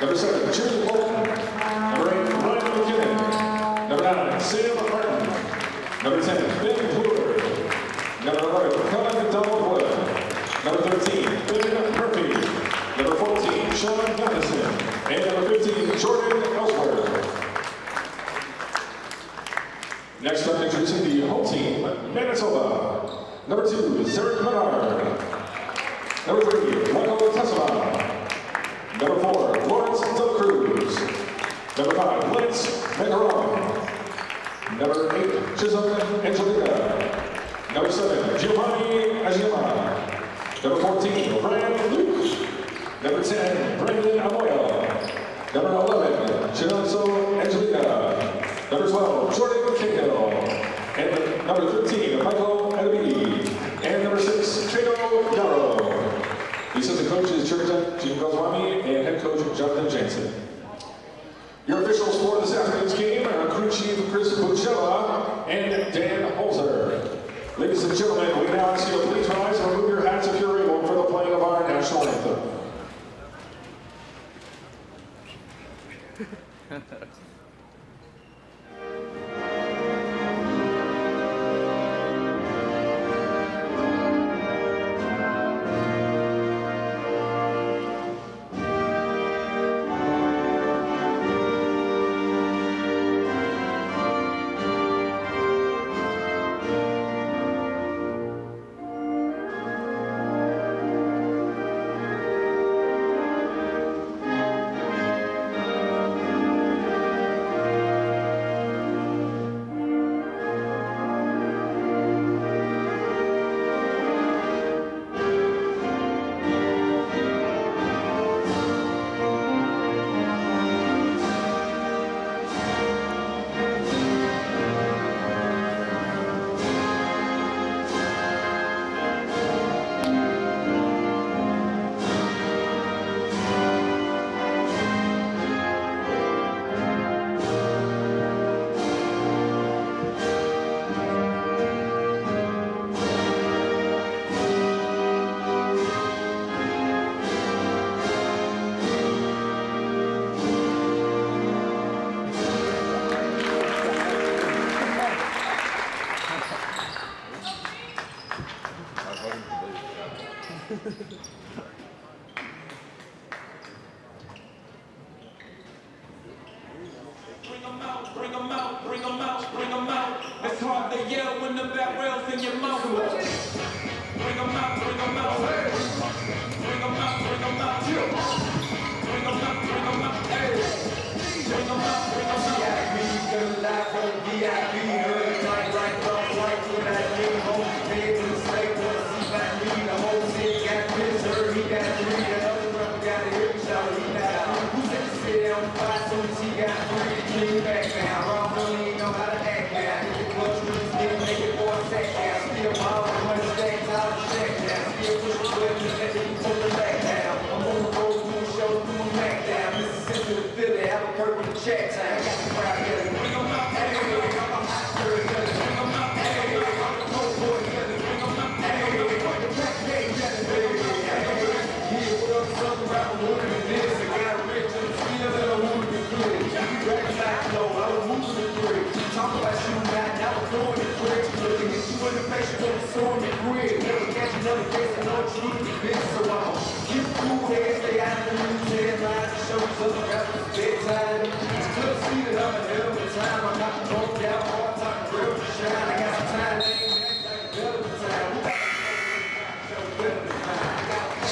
Number 7, Julie Bolton. Number 8, Ryan McKinnon. Number 9, Sam Martin. Number 10, Ben Brewer. Number 11, Colin Donald-Wood. Number 13, Ben Murphy. Number 14, Sean Madison. And number 15, Jordan Ellsworth. Next up, introducing the home team, Manitoba. Number 2, Zerk Menard. Number 3, Michael Tessema. Number 4, Lawrence Del Cruz. Number 5, Lance Macaron. Number 8, Chisholm Angelina. Number 7, Giovanni Agiama. Number 14, Brian Luke. Number 10, Brandon Amoya. Number 11, Chinonso Angelina. Number 12, Jordan Cahill. And number 13, Michael Edeby. And number 6, Trado Yarrow. The assistant coach is Jim Goswami and head coach Jonathan Jansen. Your officials for this afternoon's game are crew chief Chris Buchella and Dan Holzer. Ladies and gentlemen, we now ask you to please rise and remove your hats if you're able for the playing of our national anthem.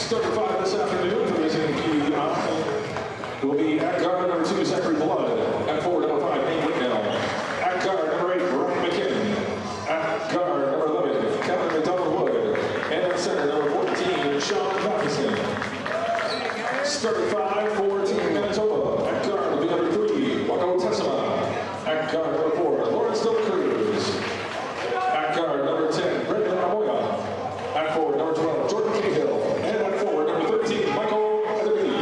Starting 5 this afternoon, presenting the will be at guard number 2, Zachary Blood. At forward, number 5, Nate Whitnell. At guard number 8, Ryan McKinnon. At guard number 11, Kevin McDonald-Wood. And at center, number 14, Sean Matheson. Starting 5 for Team Manitoba. At guard will be number 3, Michael Tessema. At guard number 4, Lawrence Del Cruz. At guard number 10, Brendan Amoya. At forward, number 12, Jordan Cahill. And at forward, number 13, Michael Edeby.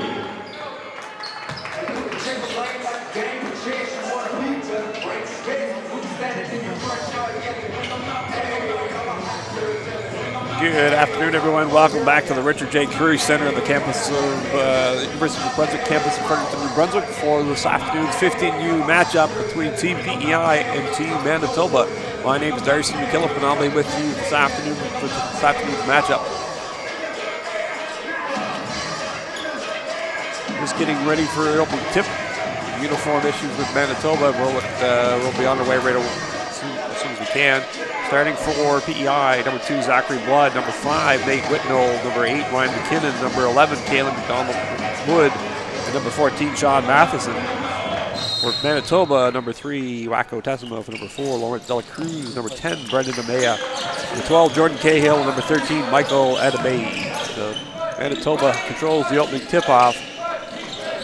Standing in your front yard, yeah, bring them out. Good afternoon, everyone. Welcome back to the Richard J. Curry Center on the campus of the University of New Brunswick campus in Fredericton, New Brunswick for this afternoon's 15U matchup between Team PEI and Team Manitoba. My name is Darcy McKillop, and I'll be with you this afternoon for this afternoon's matchup. Just getting ready for an open tip. Uniform issues with Manitoba. We'll be on our way right away as soon as we can. Starting for PEI, number 2, Zachary Blood, number 5, Nate Whitnell, number 8, Ryan McKinnon, number 11, Caleb McDonald-Wood, and number 14, Sean Matheson. For Manitoba, number 3, Wacko Tessimo, for number 4, Lawrence Dela Cruz, number 10, Brendan Amaya, number 12, Jordan Cahill, and number 13, Michael Adebayi. Manitoba controls the opening tip-off.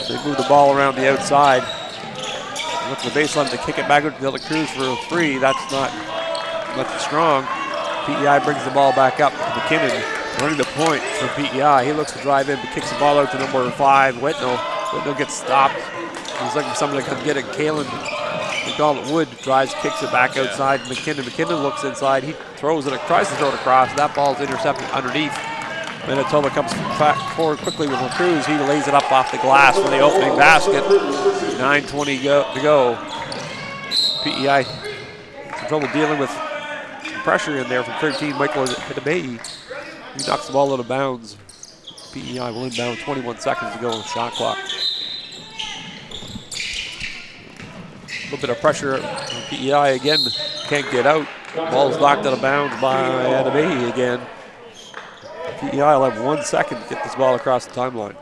They move the ball around the outside. Look at the baseline to kick it back out to Dela Cruz for a 3. That's not strong. PEI brings the ball back up. McKinnon running the point for PEI. He looks to drive in, but kicks the ball out to number 5, Whitnell. Whitnell gets stopped. He's looking for somebody to come get it. Kalen McDonald-Wood drives, kicks it back outside. McKinnon looks inside. He throws it, tries to throw it across. That ball's intercepted underneath. Manitoba comes forward quickly with Cruz. He lays it up off the glass for the opening basket. 9:20 to go. PEI some trouble dealing with pressure in there from 13, Michael Adebayi. He knocks the ball out of bounds. PEI will inbound, 21 seconds to go on the shot clock. A little bit of pressure on PEI again, can't get out. Ball's knocked out of bounds by Adebayi again. PEI will have 1 second to get this ball across the timeline.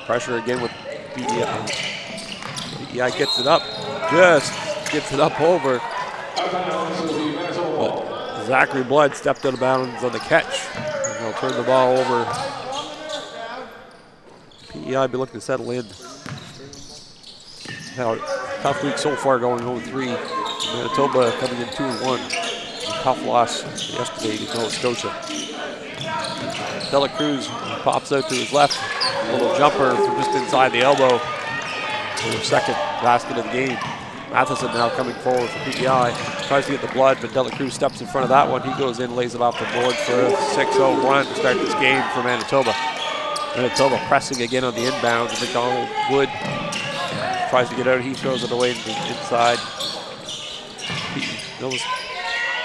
Pressure again with PEI. PEI gets it up, just gets it up over. But Zachary Blood stepped out of bounds on the catch. And they'll turn the ball over. PEI be looking to settle in. Now, tough week so far, going 0-3. Manitoba coming in 2-1. Tough loss yesterday to Nova Scotia. Dela Cruz pops out to his left. A little jumper from just inside the elbow for the second basket of the game. Matheson now coming forward for PEI. Tries to get the Blood, but Dela Cruz steps in front of that one. He goes in, lays it off the board for a 6-0 run to start this game for Manitoba. Manitoba pressing again on the inbounds. McDonald-Wood tries to get out. He throws it away to the inside.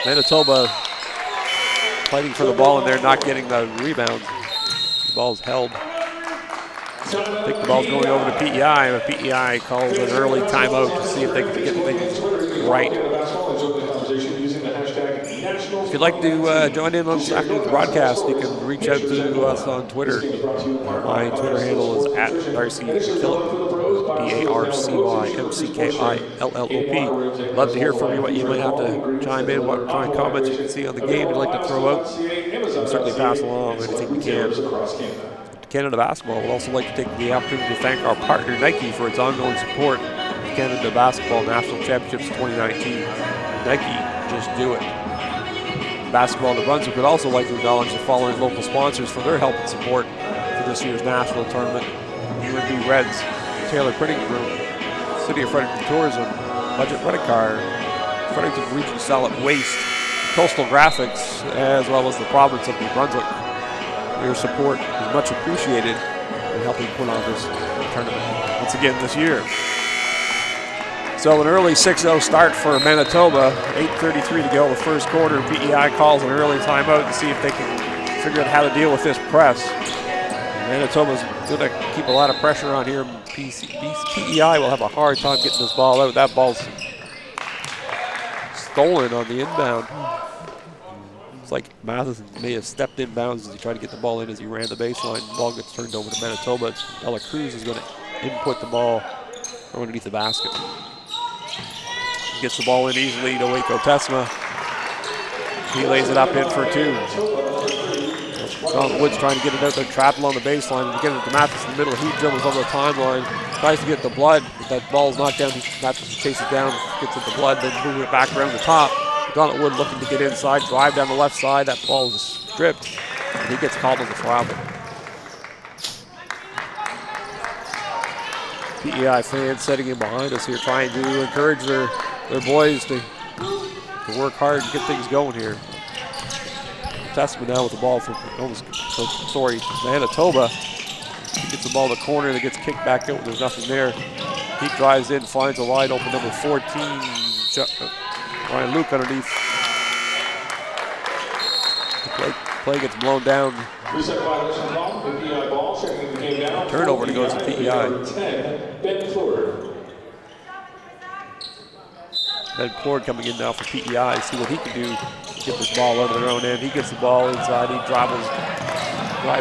Manitoba fighting for the ball in there, not getting the rebound. The ball's held. I think the ball's going over to PEI, but PEI calls an early timeout to see if they can get things right. If you'd like to join in on this afternoon's broadcast, you can reach out to us on Twitter. My Twitter handle is @DarcyMcKillop, DarcyMcKillop. Love to hear from you, what you might have to chime in, what kind of comments you can see on the game you'd like to throw out. We'll certainly pass along anything we can. Canada Basketball would also like to take the opportunity to thank our partner Nike for its ongoing support of Canada Basketball National Championships 2019. Nike, just do it. Basketball in New Brunswick would also like to acknowledge the following local sponsors for their help and support for this year's national tournament: UNB Reds, Taylor Printing Group, City of Fredericton Tourism, Budget Rent-A-Car, Fredericton Region Solid Waste, Coastal Graphics, as well as the province of New Brunswick. Your support is much appreciated in helping put on this tournament once again this year. So an early 6-0 start for Manitoba, 8:33 to go the first quarter. PEI calls an early timeout to see if they can figure out how to deal with this press. Manitoba's going to keep a lot of pressure on here. PEI will have a hard time getting this ball out. That ball's stolen on the inbound. It's like Matheson may have stepped in bounds as he tried to get the ball in as he ran the baseline. The ball gets turned over to Manitoba. Dela Cruz is going to input the ball from underneath the basket. He gets the ball in easily to Wacko Tessima. He lays it up in for 2. Woods trying to get it out there, trapped along the baseline, and get it to Matheson in the middle. He dribbles over the timeline, tries to get the Blood, but that ball's knocked down. Matheson chases it down, gets it to Blood, then moving it back around the top. Donald-Wood looking to get inside, drive down the left side. That ball is stripped, and he gets called on the foul. PEI fans sitting in behind us here, trying to encourage their boys to to work hard and get things going here. Testament now with the ball for Manitoba. He gets the ball to the corner and it gets kicked back out. There's nothing there. He drives in, finds a wide open number 14. Ryan Luke underneath. The play gets blown down. Turnover to goes to PEI. Ben Plord coming in now for PEI. See what he can do. Get this ball out of their own end. He gets the ball inside. He drives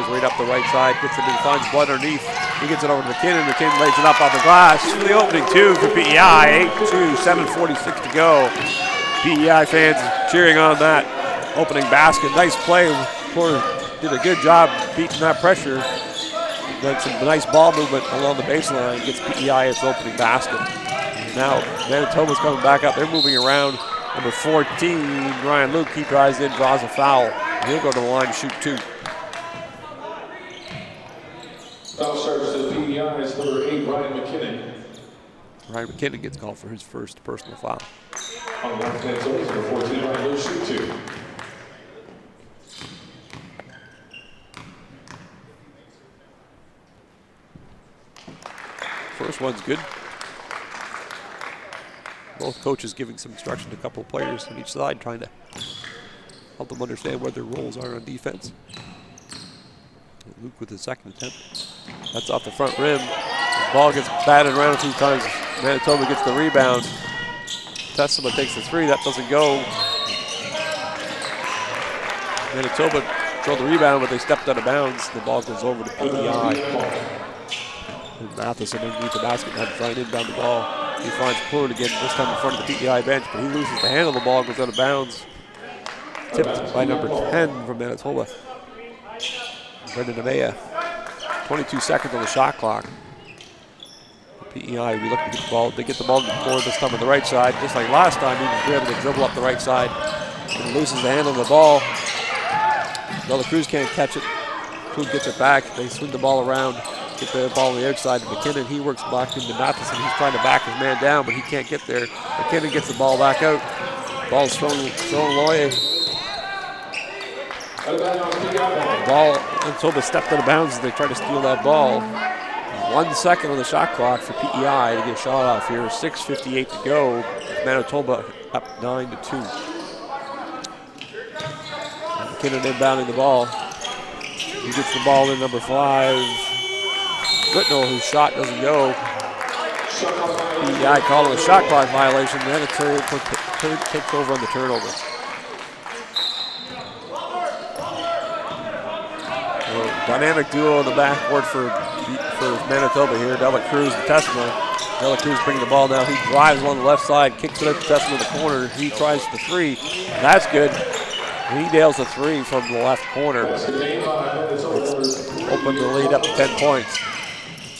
right up the right side. Gets it in, finds Blood underneath. He gets it over to McKinnon. McKinnon lays it up on the glass. For the opening two for PEI. 8-2, 7:46 to go. PEI fans cheering on that opening basket. Nice play. Plord did a good job beating that pressure. Then some nice ball movement along the baseline. Gets PEI its opening basket. Now Manitoba's coming back up. They're moving around. Number 14, Ryan Luke, he drives in, draws a foul. He'll go to the line to shoot 2. Foul starts to PEI's number 8, Ryan McKinnon. Ryan McKinnon gets called for his first personal foul. On the left hand side, number 14, Ryan Luke, shoot 2. First one's good. Both coaches giving some instruction to a couple of players on each side, trying to help them understand what their roles are on defense. Luke with his second attempt. That's off the front rim. The ball gets batted around a few times. Manitoba gets the rebound. Testament takes the 3. That doesn't go. Manitoba controlled the rebound, but they stepped out of bounds. The ball goes over to PEI. And Matheson underneath the basket now to try and inbound the ball. He finds Plord again, this time in front of the PEI bench, but he loses the handle. The ball goes out of bounds. Tipped by number 10 from Manitoba. Brendan Amaya. 22 seconds on the shot clock. PEI, we look to get the ball. They get the ball to Plord this time on the right side. Just like last time, he was able to dribble up the right side. And loses the handle of the ball. De La Cruz can't catch it. Plord gets it back. They swing the ball around. Get the ball on the outside to McKinnon. He works back into Matheson. He's trying to back his man down, but he can't get there. McKinnon gets the ball back out. Ball's thrown away. Ball, Manitoba stepped out of bounds as they try to steal that ball. 1 second on the shot clock for PEI to get a shot off here. 6:58 to go. Manitoba up 9-2. McKinnon inbounding the ball. He gets the ball in number 5. Whitnell, whose shot doesn't go. PEI calling a shot clock violation. Then it takes over on the turnover. Dynamic duo in the backcourt for Manitoba here. De La Cruz and Testament. De La Cruz bringing the ball now. He drives along the left side, kicks it out to Testament in the corner. He tries the 3. That's good. He nails the 3 from the left corner. It's opened the lead up to 10 points.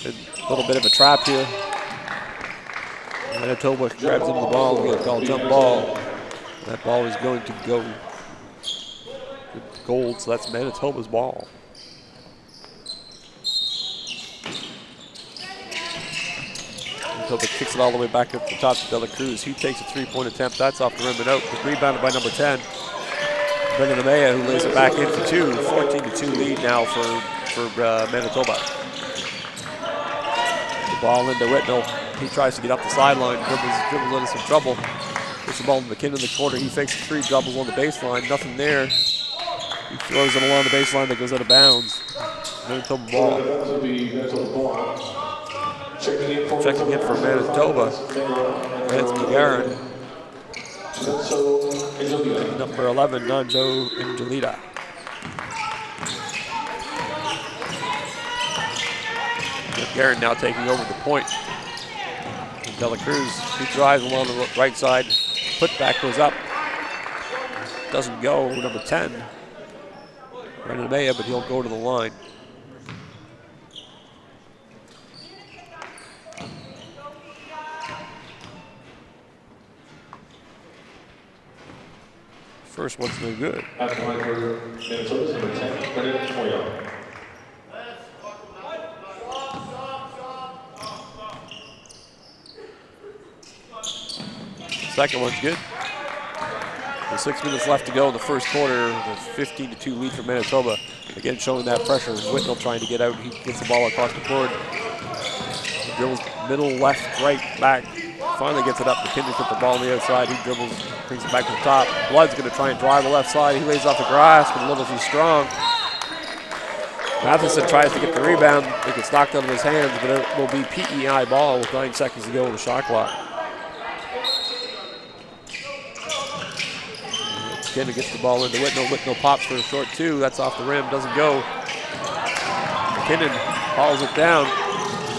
A little bit of a trap here. Manitoba grabs into the ball. We get a call jump ball. That ball is going to go gold, so that's Manitoba's ball. Manitoba kicks it all the way back up the top to De La Cruz. He takes a 3-point attempt. That's off the rim and out. Rebounded by number 10. Brendan Amaya, who lays it back in for 2. 14-2 lead now for Manitoba. Ball into Whitnell. He tries to get up the sideline. Dribbles into some trouble. Puts the ball to McKinnon in the corner. He fakes 3 doubles on the baseline. Nothing there. He throws it along the baseline that goes out of bounds. Manitoba ball. Checking in for Manitoba. Vance McGarren. Number 11, Nanjo Angelita. Garrett now taking over the point. De La Cruz, he drives along the right side. Putback goes up. Doesn't go. Number 10. Brendan Amaya, but he'll go to the line. First one's no good. At the line for Minnesota's number 10, Brendan Moya. Second one's good. With 6 minutes left to go in the first quarter, the 15-2 lead for Manitoba. Again, showing that pressure. Whitnell trying to get out. He gets the ball across the board. He dribbles middle, left, right, back. Finally gets it up. McKinnon put the ball on the outside. He dribbles, brings it back to the top. Blood's going to try and drive the left side. He lays off the grass, but a little too strong. Matheson tries to get the rebound. It gets knocked out of his hands, but it will be PEI ball with 9 seconds to go in the shot clock. McKinnon gets the ball into Whitnell. Whitnell pops for a short 2. That's off the rim. Doesn't go. McKinnon hauls it down.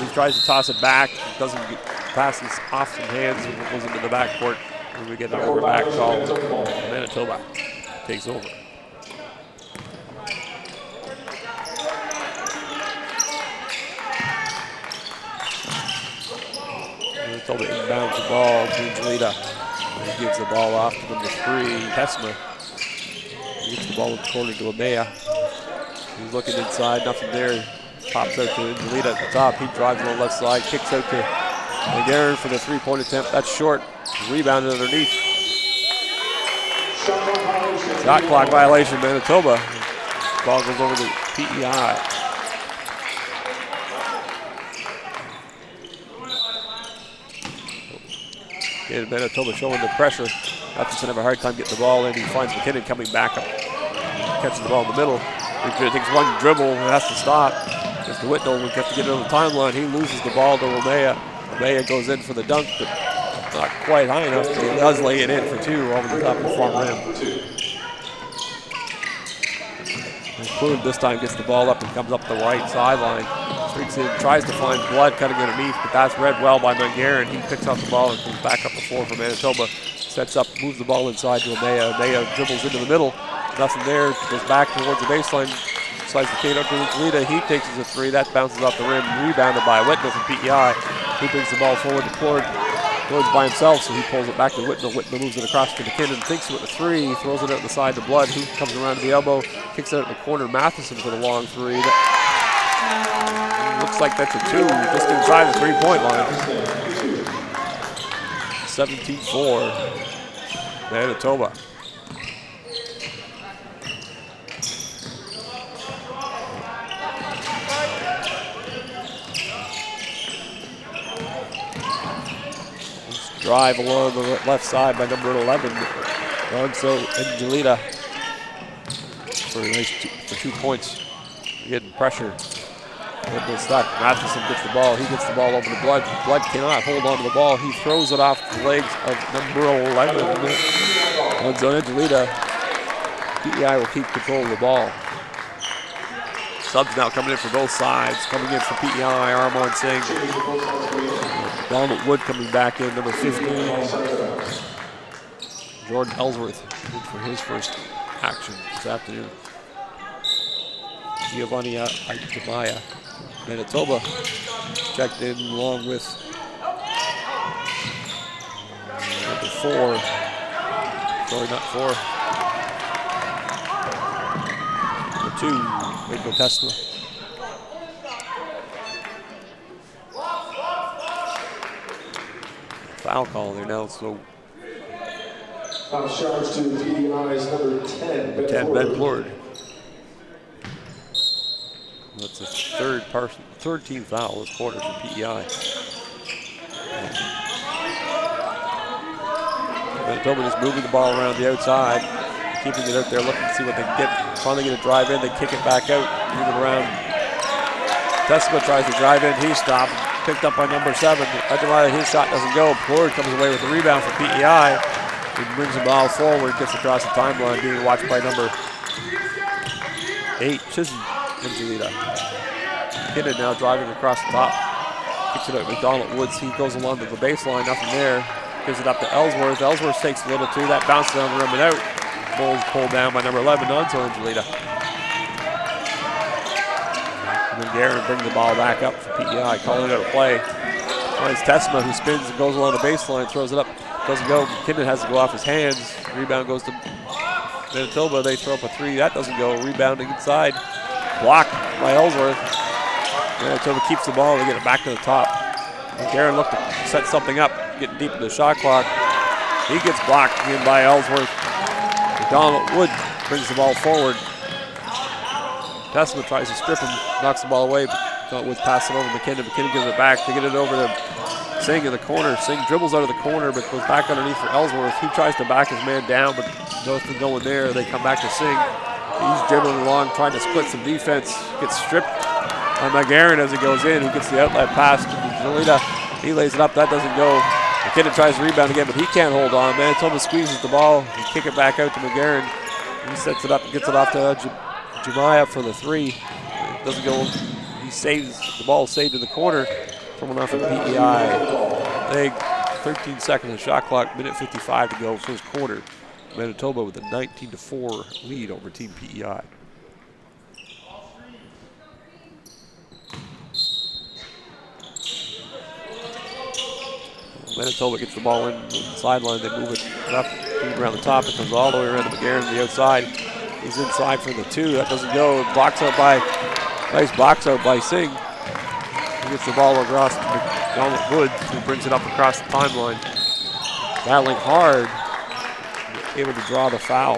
He tries to toss it back. Doesn't get passes off some hands and goes into the backcourt. And we get another back call. Manitoba takes over. Manitoba inbounds the ball to Angelita. He gives the ball off to number 3, Tesma. He gets the ball in the corner to Amaya. He's looking inside, nothing there. Pops out to Angelita at the top. He drives on the left side, kicks out to McGarren for the 3-point attempt. That's short. Rebounded underneath. Shot clock violation, Manitoba. Ball goes over to PEI. And Manitoba showing the pressure. Matheson have a hard time getting the ball in. He finds McKinnon coming back up. Catches the ball in the middle. He takes one dribble and has to stop. Gets to Whitnell. We have to get it on the timeline. He loses the ball to Romea. Romea goes in for the dunk, but not quite high enough. He does lay it in for 2 over the top of the front rim. Clune this time gets the ball up and comes up the right sideline. Streaks in, tries to find Blood cutting underneath, but that's read well by McGarren. He picks up the ball and comes back up the floor for Manitoba. Sets up, moves the ball inside to Amaya. Amaya dribbles into the middle. Nothing there. Goes back towards the baseline. Slides the kid up to Angelita. He takes a 3. That bounces off the rim. Rebounded by Whitnell from PEI. He brings the ball forward to Floyd. Floyd's by himself, so he pulls it back to Whitnell. Whitnell moves it across to McKinnon. Thinks with a 3. He throws it out the side to Blood, who comes around to the elbow. Kicks it out in the corner. Matheson for the long 3. Looks like that's a 2, just inside the 3-point line. 17-4, Manitoba. Drive along the left side by number 11, Ronso Angelita for 2 points. Getting pressure. Whitnell stuck. Matheson gets the ball. He gets the ball over to Blood. Blood cannot hold on to the ball. He throws it off the legs of number 11. Ronso Angelita. PEI will keep control of the ball. Subs now coming in for both sides. Coming in for PEI, Armand Singh. Donald Wood coming back in, number 15. Jordan Ellsworth in for his first action this afternoon. Giovanni Aikimaya. Manitoba checked in along with number 4. Sorry, not 4. Number 2, Waco Tesla. Foul call there now, so. Foul charge to PEI's number 10, Ben Plord. That's the third team foul this quarter for PEI. Manitoba just moving the ball around the outside, keeping it out there, looking to see what they can get. Finally get a drive in, they kick it back out, move it around. Tesma tries to drive in, he's stopped, picked up by number 7. His shot doesn't go. Plord comes away with the rebound for PEI. He brings the ball forward, gets across the timeline, being watched by number 8, Chisholm. Angelita. McKinnon now driving across the top. Kicks it out to McDonald Woods. He goes along to the baseline, nothing there. Gives it up to Ellsworth. Ellsworth takes a little 2. That bounces on the rim and out. Bulls pulled down by number 11, Ronso Angelita. And then Garen brings the ball back up for PEI, calling it a play. Finds Tesma, who spins and goes along the baseline, throws it up. Doesn't go. McKinnon has to go off his hands. Rebound goes to Manitoba. They throw up a 3. That doesn't go. Rebounding inside. Blocked by Ellsworth. Manitoba keeps the ball. They get it back to the top. Garen looked to set something up, getting deep into the shot clock. He gets blocked again by Ellsworth. Donald Wood brings the ball forward. Testament tries to strip him, knocks the ball away, but Donald Wood passes it over to McKinnon. McKinnon gives it back to get it over to Singh in the corner. Singh dribbles out of the corner, but goes back underneath for Ellsworth. He tries to back his man down, but nothing going there. They come back to Singh. He's dribbling along, trying to split some defense. Gets stripped on McGarren as he goes in. He gets the outlet pass to Jolita. He lays it up. That doesn't go. McKinnon tries to rebound again, but he can't hold on. Manitoba squeezes the ball. He kick it back out to McGarren. He sets it up and gets it off to Jemiah for the three. It doesn't go. He saves. The ball saved in the corner. Someone off of PEI. They 13 seconds of shot clock, minute 55 to go, first quarter. Manitoba with a 19-4 lead over Team PEI. Manitoba gets the ball in the sideline. They move it up, move around the top. It comes all the way around to McGarren on the outside. He's inside for the two. That doesn't go. Nice box out by Singh. He gets the ball across to Donald Wood, who brings it up across the timeline. Battling hard, able to draw the foul.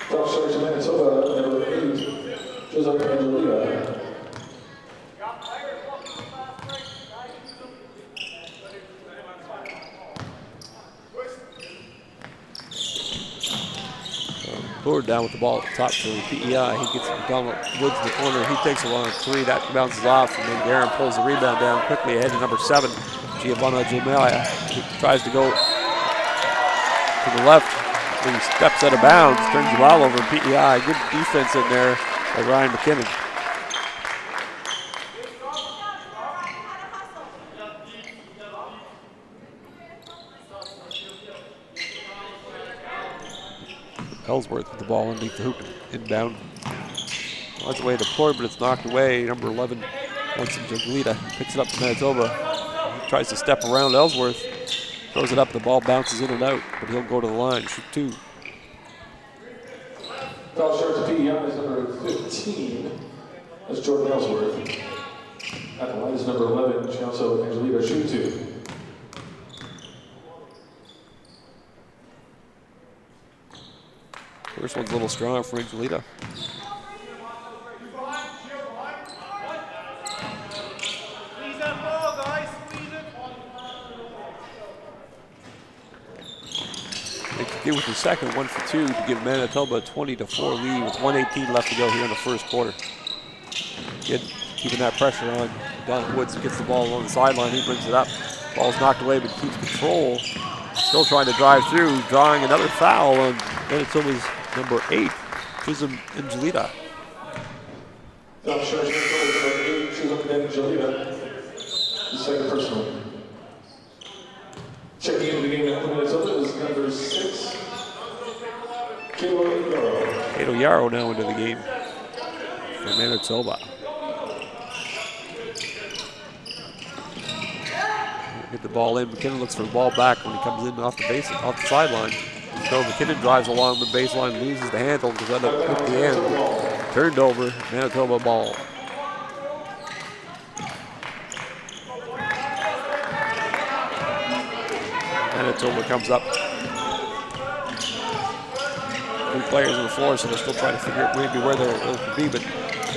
Foul charge Manitoba, number 8, Joseph Angelina. Lord down with the ball at the top for PEI. He gets Donald Woods in the corner. He takes a long three. That bounces off, and then Guerin pulls the rebound down quickly ahead to number 7, Giovanna Jemiah. He tries to go to the left. He steps out of bounds, turns the ball over. PEI, good defense in there by Ryan McKinnon. Ellsworth with the ball underneath the hoop, inbound. On its way deployed, but it's knocked away. Number 11, Winston Jaglita, picks it up to Manitoba. He tries to step around Ellsworth, throws it up, the ball bounces in and out, but he'll go to the line, shoot 2. Foul shot to PEI is number 15. That's Jordan Ellsworth. At the line is number 11, Chelsea Angelina, shoot 2. First one's a little strong for Angelita. They could get with the second, 1 for 2 to give Manitoba a 20-4 lead with 1:18 left to go here in the first quarter. Keeping that pressure on. Donald Woods gets the ball along the sideline. He brings it up. Ball's knocked away, but keeps control. Still trying to drive through, drawing another foul on Manitoba's number 8, Chisholm Angelita. Foul shot number 8, Chisholm Angelita. The second personal. Checking into the game for Minnesota is number 6, Cato Yarrow. Cato Yarrow now into the game for Manitoba. Get the ball in. McKinnon looks for the ball back when he comes in off the sideline. So McKinnon drives along the baseline, loses the handle, goes up at the end. Turned over, Manitoba ball. Manitoba comes up. 3 players on the floor, so they're still trying to figure out maybe where they could be. But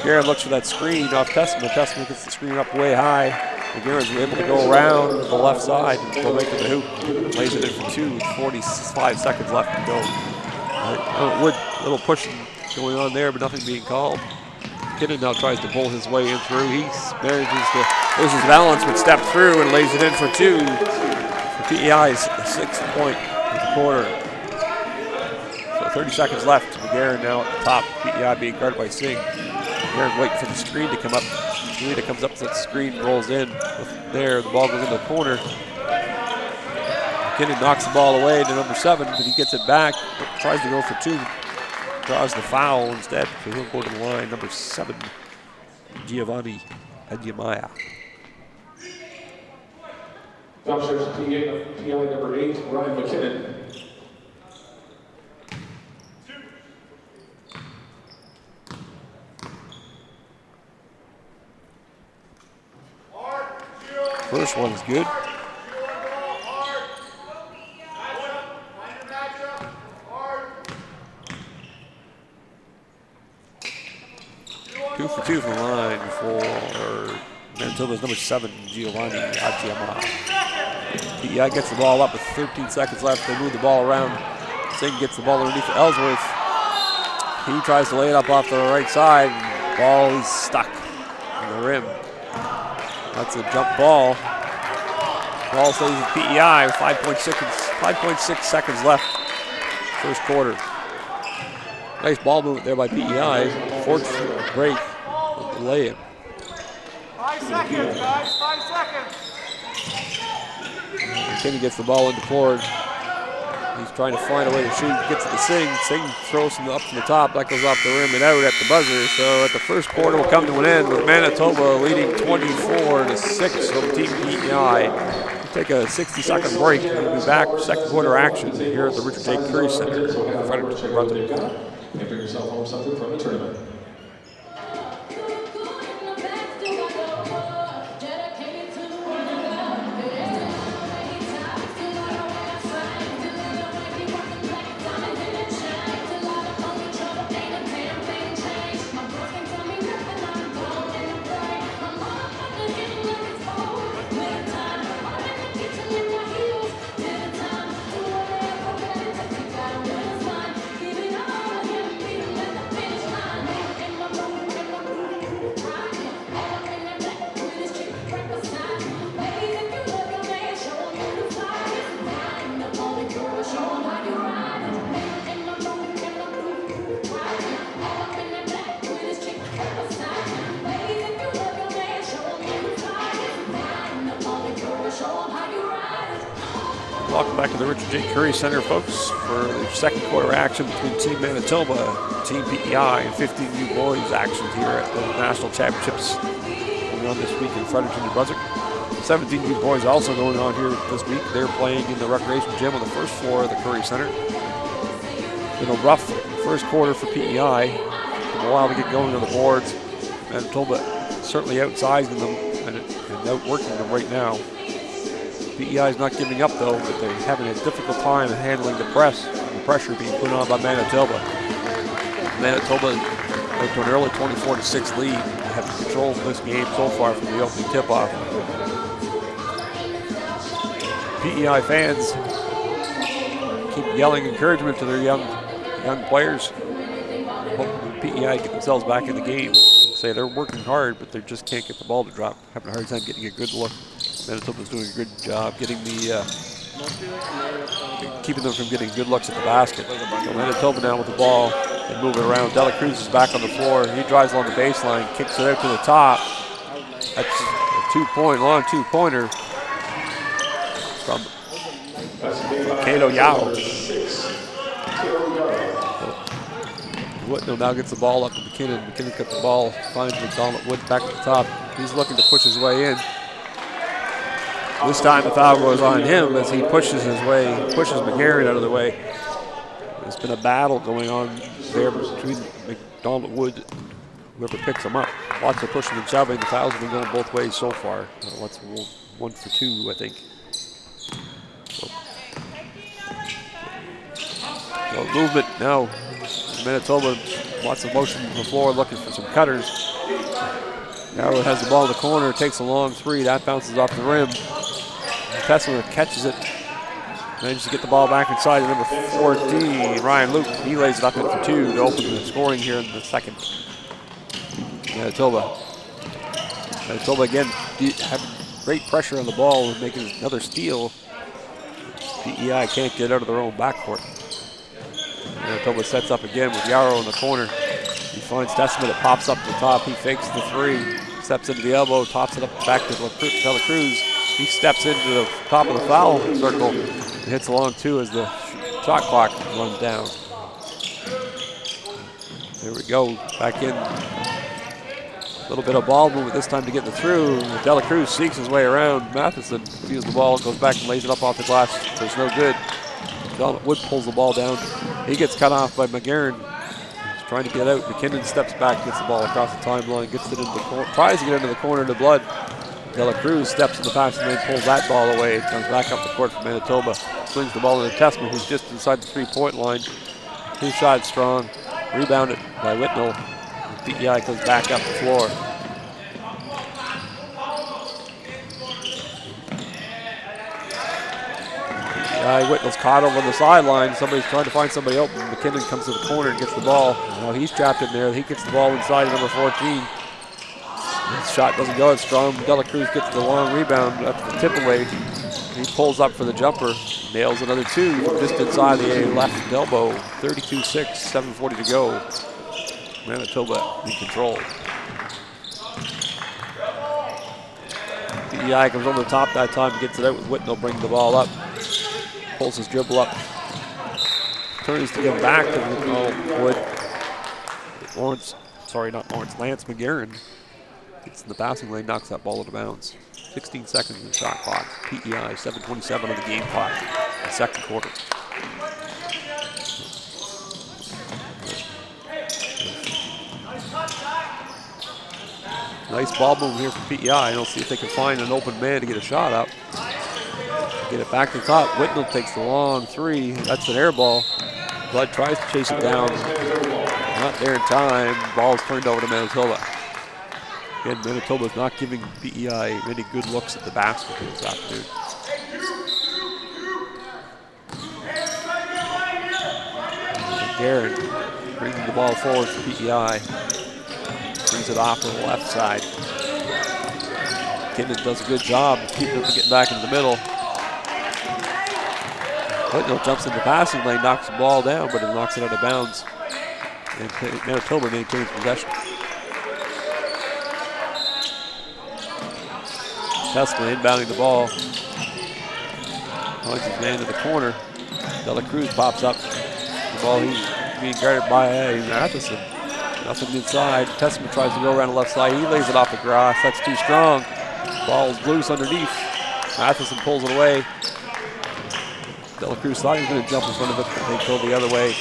Garrett looks for that screen off Testament. Testament gets the screen up way high. Garrett's able to go around the left side and go make it the hoop. Lays it in for 2 with 45 seconds left to go. Wood, little pushing going on there, but nothing being called. McKinnon now tries to pull his way in through. He manages to lose his balance, but step through and lays it in for 2. For PEI's 6th point in the quarter. So 30 seconds left. McGarren now at the top. PEI being guarded by Singh. McGarren waiting for the screen to come up. Juanita comes up to the screen, rolls in. There, the ball goes into the corner. McKinnon knocks the ball away to number 7, but he gets it back. Tries to go for 2. Draws the foul instead, so he'll go to the line. Number 7, Giovanni Jemiah. Foul shot PEI number 8, Ryan McKinnon. First one is good. 2 for 2 from the line for Manitoba's number 7, Giovanni Agiama. PEI gets the ball up with 13 seconds left. They move the ball around. Singh gets the ball underneath Ellsworth. He tries to lay it up off the right side. Ball is stuck in the rim. That's a jump ball. Ball stays with PEI with 5.6 seconds left. First quarter. Nice ball movement there by PEI. Forced break with the lay-in. 5 seconds, guys. 5 seconds. McKinnon gets the ball into forward. He's trying to find a way to shoot. Gets it to Singh. Singh throws him up to the top. That goes off the rim and out at the buzzer. So at the first quarter will come to an end with Manitoba leading 24-6 over Team PEI. We'll take a 60-second break. We'll be back for second quarter action here at the Richard J. Curry Center in Fredericton, New Brunswick. And bring yourself home something from the tournament. Welcome back to the Richard J. Curry Center, folks, for the second quarter action between Team Manitoba, Team PEI, and 15 new boys action here at the National Championships going on this week in Fredericton, New Brunswick. 17 new boys also going on here this week. They're playing in the recreation gym on the first floor of the Curry Center. Been a rough first quarter for PEI. Took a while to get going on the boards. Manitoba certainly outsizing them and outworking them right now. PEI is not giving up though, but they're having a difficult time handling the press and the pressure being put on by Manitoba. Manitoba out to an early 24-6 lead. They have control of this game so far from the opening tip-off. PEI fans keep yelling encouragement to their young players. Hope PEI get themselves back in the game. Say they're working hard, but they just can't get the ball to drop. Having a hard time getting a good look. Manitoba's doing a good job getting keeping them from getting good looks at the basket. So Manitoba now with the ball and moving around. Dela Cruz is back on the floor. He drives along the baseline, kicks it out to the top. That's a long two-pointer from Kato Yao. Whitnell now gets the ball up to McKinnon. McKinnon got the ball, finds McDonald Wood back at the top. He's looking to push his way in. This time the foul goes on him as he pushes McGarren out of the way. There's been a battle going on there between McDonald Wood and whoever picks him up. Lots of pushing and shoving. The fouls have been going both ways so far. Lots of 1 for 2, I think. So movement now. Manitoba, lots of motion on the floor, looking for some cutters. Narrow has the ball in the corner, takes a long three. That bounces off the rim. Tessler catches it. Manages to get the ball back inside to number 14, Ryan Luke. He lays it up in for 2 to open the scoring here in the second. Manitoba again having great pressure on the ball and making another steal. PEI can't get out of their own backcourt. Manitoba sets up again with Yarrow in the corner. He finds Testament, it pops up to the top. He fakes the three, steps into the elbow, tops it up back to Dela Cruz. He steps into the top of the foul circle and hits a long 2 as the shot clock runs down. There we go, back in. A little bit of ball movement this time to get the through. Dela Cruz seeks his way around. Matheson feels the ball, goes back and lays it up off the glass. There's no good. Donald Wood pulls the ball down. He gets cut off by McGarren. He's trying to get out. McKinnon steps back, gets the ball across the timeline, gets it into the corner, tries to get into the corner to Blood. Dela Cruz steps in the pass and then pulls that ball away. It comes back up the court for Manitoba. Swings the ball into Tessman, who's just inside the 3-point line. His shot strong. Rebounded by Whitnell. PEI goes back up the floor. Whitnell's caught over on the sideline. Somebody's trying to find somebody open. McKinnon comes to the corner and gets the ball. Now he's trapped in there. He gets the ball inside number 14. His shot doesn't go as strong. Dela Cruz gets the long rebound after the tip away. He pulls up for the jumper. Nails another two from just inside the left elbow. 32-6, 7:40 to go. Manitoba in control. PEI comes over the top that time, gets it out with Whitnell, brings the ball up. Pulls his dribble up. Turns to give back to Wood. Lance McGarren gets in the passing lane, knocks that ball out of bounds. 16 seconds in the shot clock. PEI 7:27 on the game clock. The second quarter. Nice ball move here from PEI. They'll see if they can find an open man to get a shot up. Get it back to the top. Whitnell takes the long three. That's an air ball. Blood tries to chase it down. Not there in time. Ball's turned over to Manitoba. Again, Manitoba's not giving PEI many good looks at the basket this afternoon. Garrett bringing the ball forward for PEI. Brings it off to the left side. McKinnon does a good job of keeping it from getting back into the middle. Whitnell jumps in the passing lane, knocks the ball down, but it knocks it out of bounds. And Manitoba maintains possession. Tesla inbounding the ball. Points his man to the corner. Dela Cruz pops up. The ball he's being guarded by Matheson. Nothing inside. Testament tries to go around the left side. He lays it off the grass. That's too strong. Ball's loose underneath. Matheson pulls it away. Dela Cruz thought he was going to jump in front of it, but they go the other way.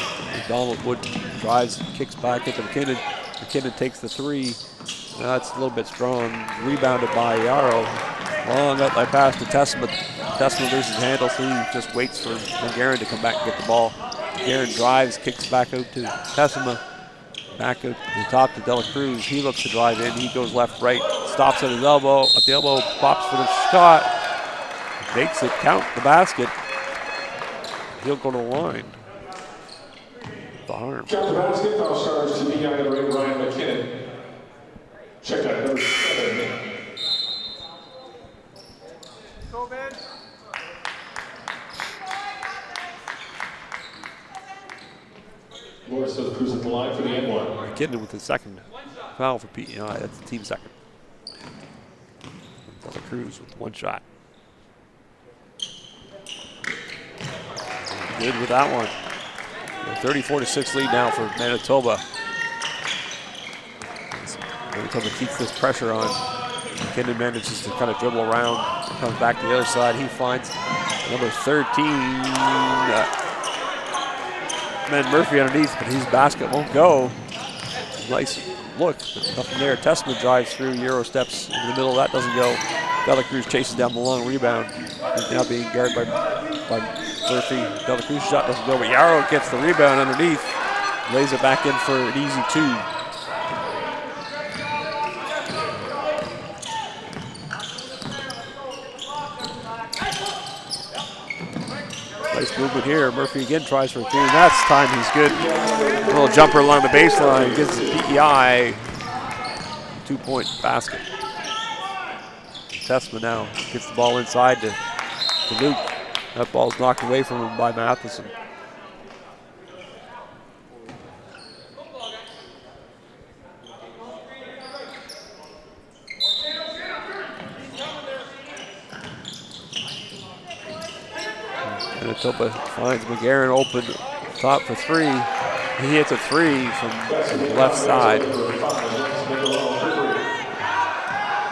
Donald Wood drives, kicks back into McKinnon. McKinnon takes the three. That's a little bit strong. Rebounded by Yarrow. Long outlet pass to Testament. Testament loses his handle, so he just waits for McGarren to come back and get the ball. McGarren drives, kicks back out to Testament. Back out to the top to Dela Cruz. He looks to drive in. He goes left, right, stops at his elbow. At the elbow, pops for the shot. Makes it count the basket. He'll go to the line. The harm. Count the basket. Foul charge to PEI number 8, Ryan McKinnon. Check out number 7. Go, man. Morris does cruise at the line for the N1. McKinnon with his second foul for PEI. That's the team second. Dela Cruz with one shot. Good with that one. 34-6 lead now for Manitoba. Manitoba keeps this pressure on. McKinnon manages to kind of dribble around, comes back to the other side. He finds number 13, Ben Murphy underneath, but his basket won't go. Nice look, but nothing there. Testament drives through, Euro steps into the middle. That doesn't go. Dela Cruz chases down the long rebound. He's now being guarded by Murphy. Dela Cruz shot doesn't go, but Yarrow gets the rebound underneath. Lays it back in for an easy two. Nice movement here. Murphy again tries for a three. That's time he's good. A little jumper along the baseline. Gives PEI 2-point basket. Testament now gets the ball inside to Luke. That ball's knocked away from him by Matheson. Manitoba finds McGarren open top for three. He hits a three from the left side.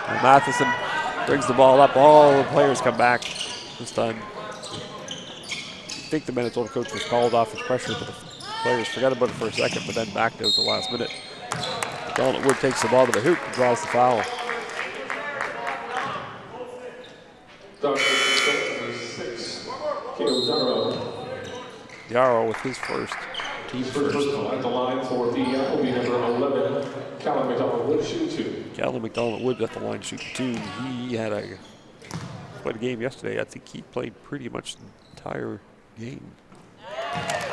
And Matheson brings the ball up. All the players come back this time. I think the Manitoba coach was called off his pressure, but the players forgot about it for a second, but then backed out the last minute. Donald Wood takes the ball to the hoop and draws the foul. Yarrow with his first team First first. personal at the line for PEI will be number 11, Callum McDonald-Wood, shooting 2. Callum McDonald-Wood at the line shooting 2. He had quite a game yesterday. I think he played pretty much the entire game.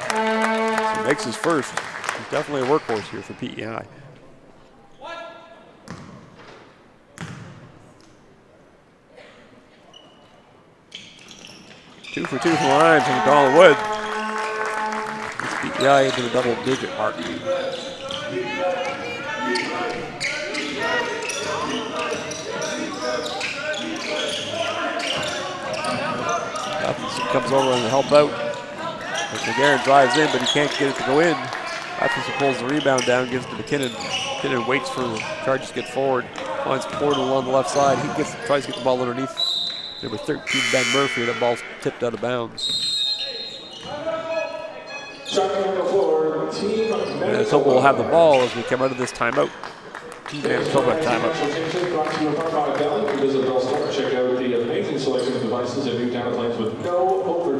So makes his first. He's definitely a workhorse here for PEI. Two for 2 from the line from McDonald-Wood. It's PEI into the double-digit mark. Matheson comes over and help out. McGarren drives in, but he can't get it to go in. Matheson pulls the rebound down, gives it to McKinnon. McKinnon waits for the Chargers to get forward. Finds Portal on the left side. He tries to get the ball underneath number 13, Ben Murphy. That ball's tipped out of bounds. Manitoba will have the ball as we come out of this timeout. Manitoba timeout.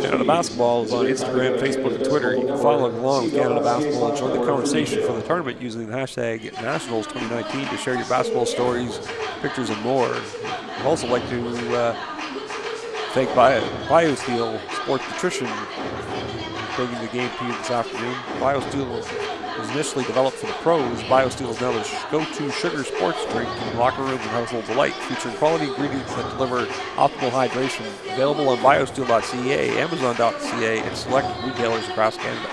Canada Basketball is on Instagram, Facebook, and Twitter. You can follow along with Canada Basketball and join the conversation for the tournament using the hashtag Nationals2019 to share your basketball stories, pictures, and more. I'd also like to thank BioSteel Sports Nutrition for bringing the game to you this afternoon. BioSteel was initially developed for the pros. BioSteel is now the go-to sugar sports drink in locker rooms and households alike, featuring quality ingredients that deliver optimal hydration. Available on biosteel.ca, amazon.ca, and select retailers across Canada.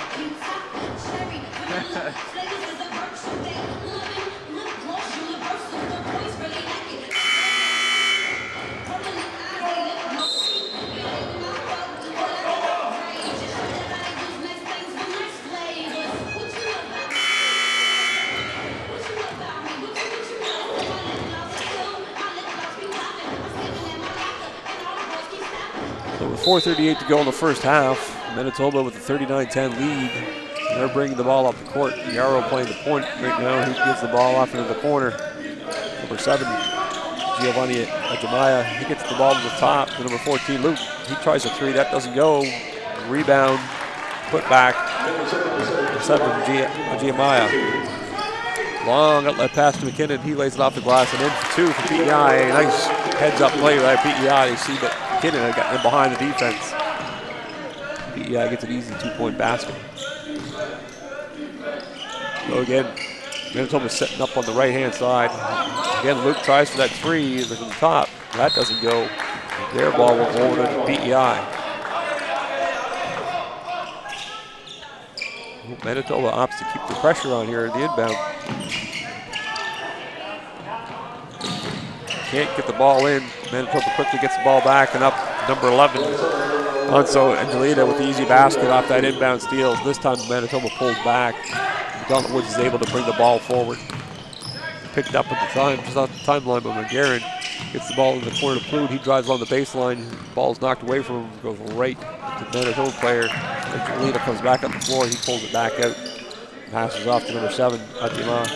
So with 4:38 to go in the first half, Manitoba with a 39-10 lead. They're bringing the ball up the court. Yarrow playing the point right now. He gives the ball off into the corner. Number 7, Giovanni Ajamaya. He gets the ball to the top to number 14, Luke. He tries a 3. That doesn't go. Rebound. Put back. 7, Ajamaya. Long outlet pass to McKinnon. He lays it off the glass and in for 2 for PEI. Nice heads-up play by PEI. You see that McKinnon had gotten in behind the defense. PEI gets an easy 2-point basket. So again, Manitoba's setting up on the right-hand side. Again, Luke tries for that 3 from the top. That doesn't go. Their ball will go over to PEI. Manitoba opts to keep the pressure on here in the inbound. Can't get the ball in. Manitoba quickly gets the ball back and up number 11. Anso Angelita with the easy basket off that inbound steal. This time Manitoba pulls back. McDonald Woods is able to bring the ball forward. Picked up at the time, just off the timeline, but McGarren gets the ball in the corner to Plude. He drives on the baseline. The ball's knocked away from him. Goes right to the Manitoba player. Angelita comes back up the floor. He pulls it back out. Passes off to number 7, Atima.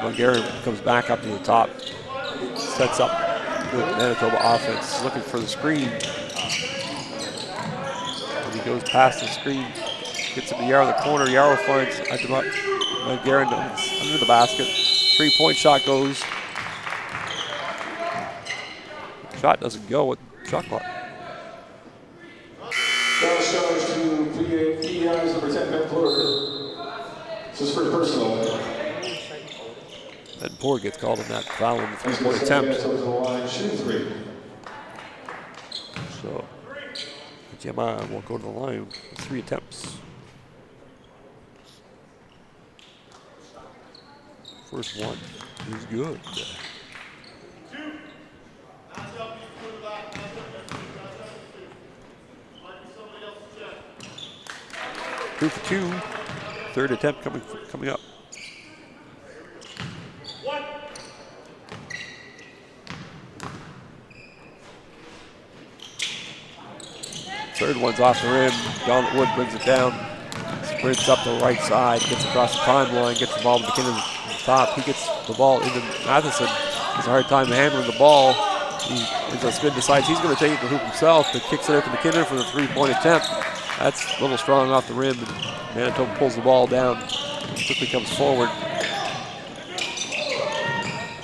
McGarren comes back up to the top. Sets up the Manitoba offense. Looking for the screen. And he goes past the screen. Gets him to Yarrow in the corner. Yarrow finds McGarren under the basket. 3-point shot goes. Shot doesn't go with shot clock. Charge to PEI's number 10, Ben Fleur. This is for personal. Ben Ford gets called in that foul on the 3-point attempt. So, Gemma will go to the line with 3 attempts. First one is good. 2 for 2. Third attempt coming up. Third one's off the rim. Donald Wood brings it down. Sprints up the right side. Gets across the timeline. Gets the ball to McKinnon at the top. He gets the ball into Matheson. Has a hard time handling the ball. He is a spin, decides he's going to take it to hoop himself, but kicks it out to McKinnon for the 3-point attempt. That's a little strong off the rim, and Manitoba pulls the ball down, quickly comes forward.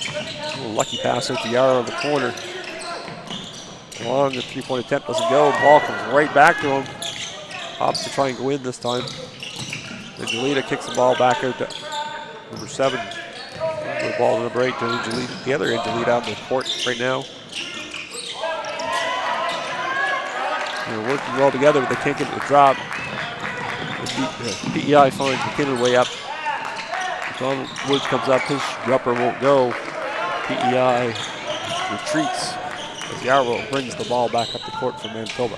A little lucky pass out to Yarrow in the corner. Long, the three-point attempt doesn't go. Ball comes right back to him. Opts to try and go in this time. Angelita kicks the ball back out to number 7. The ball to number 8 to Angelita. The other Angelita on the court right now. They're working well together, but they can't get it to drop. PEI finds McKinnon way up. Donald Woods comes up, his jumper won't go. PEI retreats as Yarrow brings the ball back up the court for Manitoba.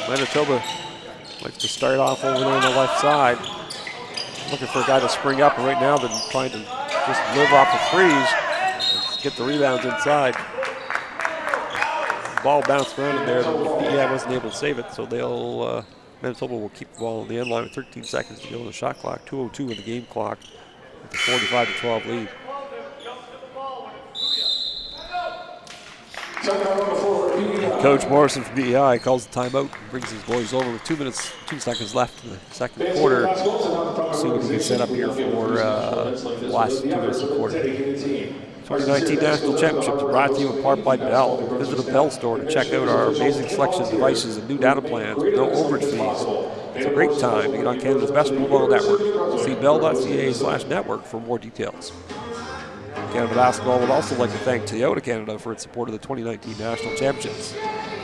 Manitoba likes to start off over there on the left side. Looking for a guy to spring up, and right now they're trying to just live off the threes and get the rebounds inside. The ball bounced around in there, but PEI wasn't able to save it, so they'll Manitoba will keep the ball on the end line with 13 seconds to go on the shot clock. 2:02 in the game clock with a 45-12 lead. Coach Morrison from BEI calls the timeout, brings his boys over with 2 seconds left in the second quarter. See what he can set up here for the last 2 minutes of the quarter. 2019 National Championships brought to you in part by Bell. Visit the Bell store to check out our amazing selection of devices and new data plans with no overage fees. It's a great time to get on Canada's best mobile network. See bell.ca/network for more details. Canada Basketball would also like to thank Toyota Canada for its support of the 2019 National Championships.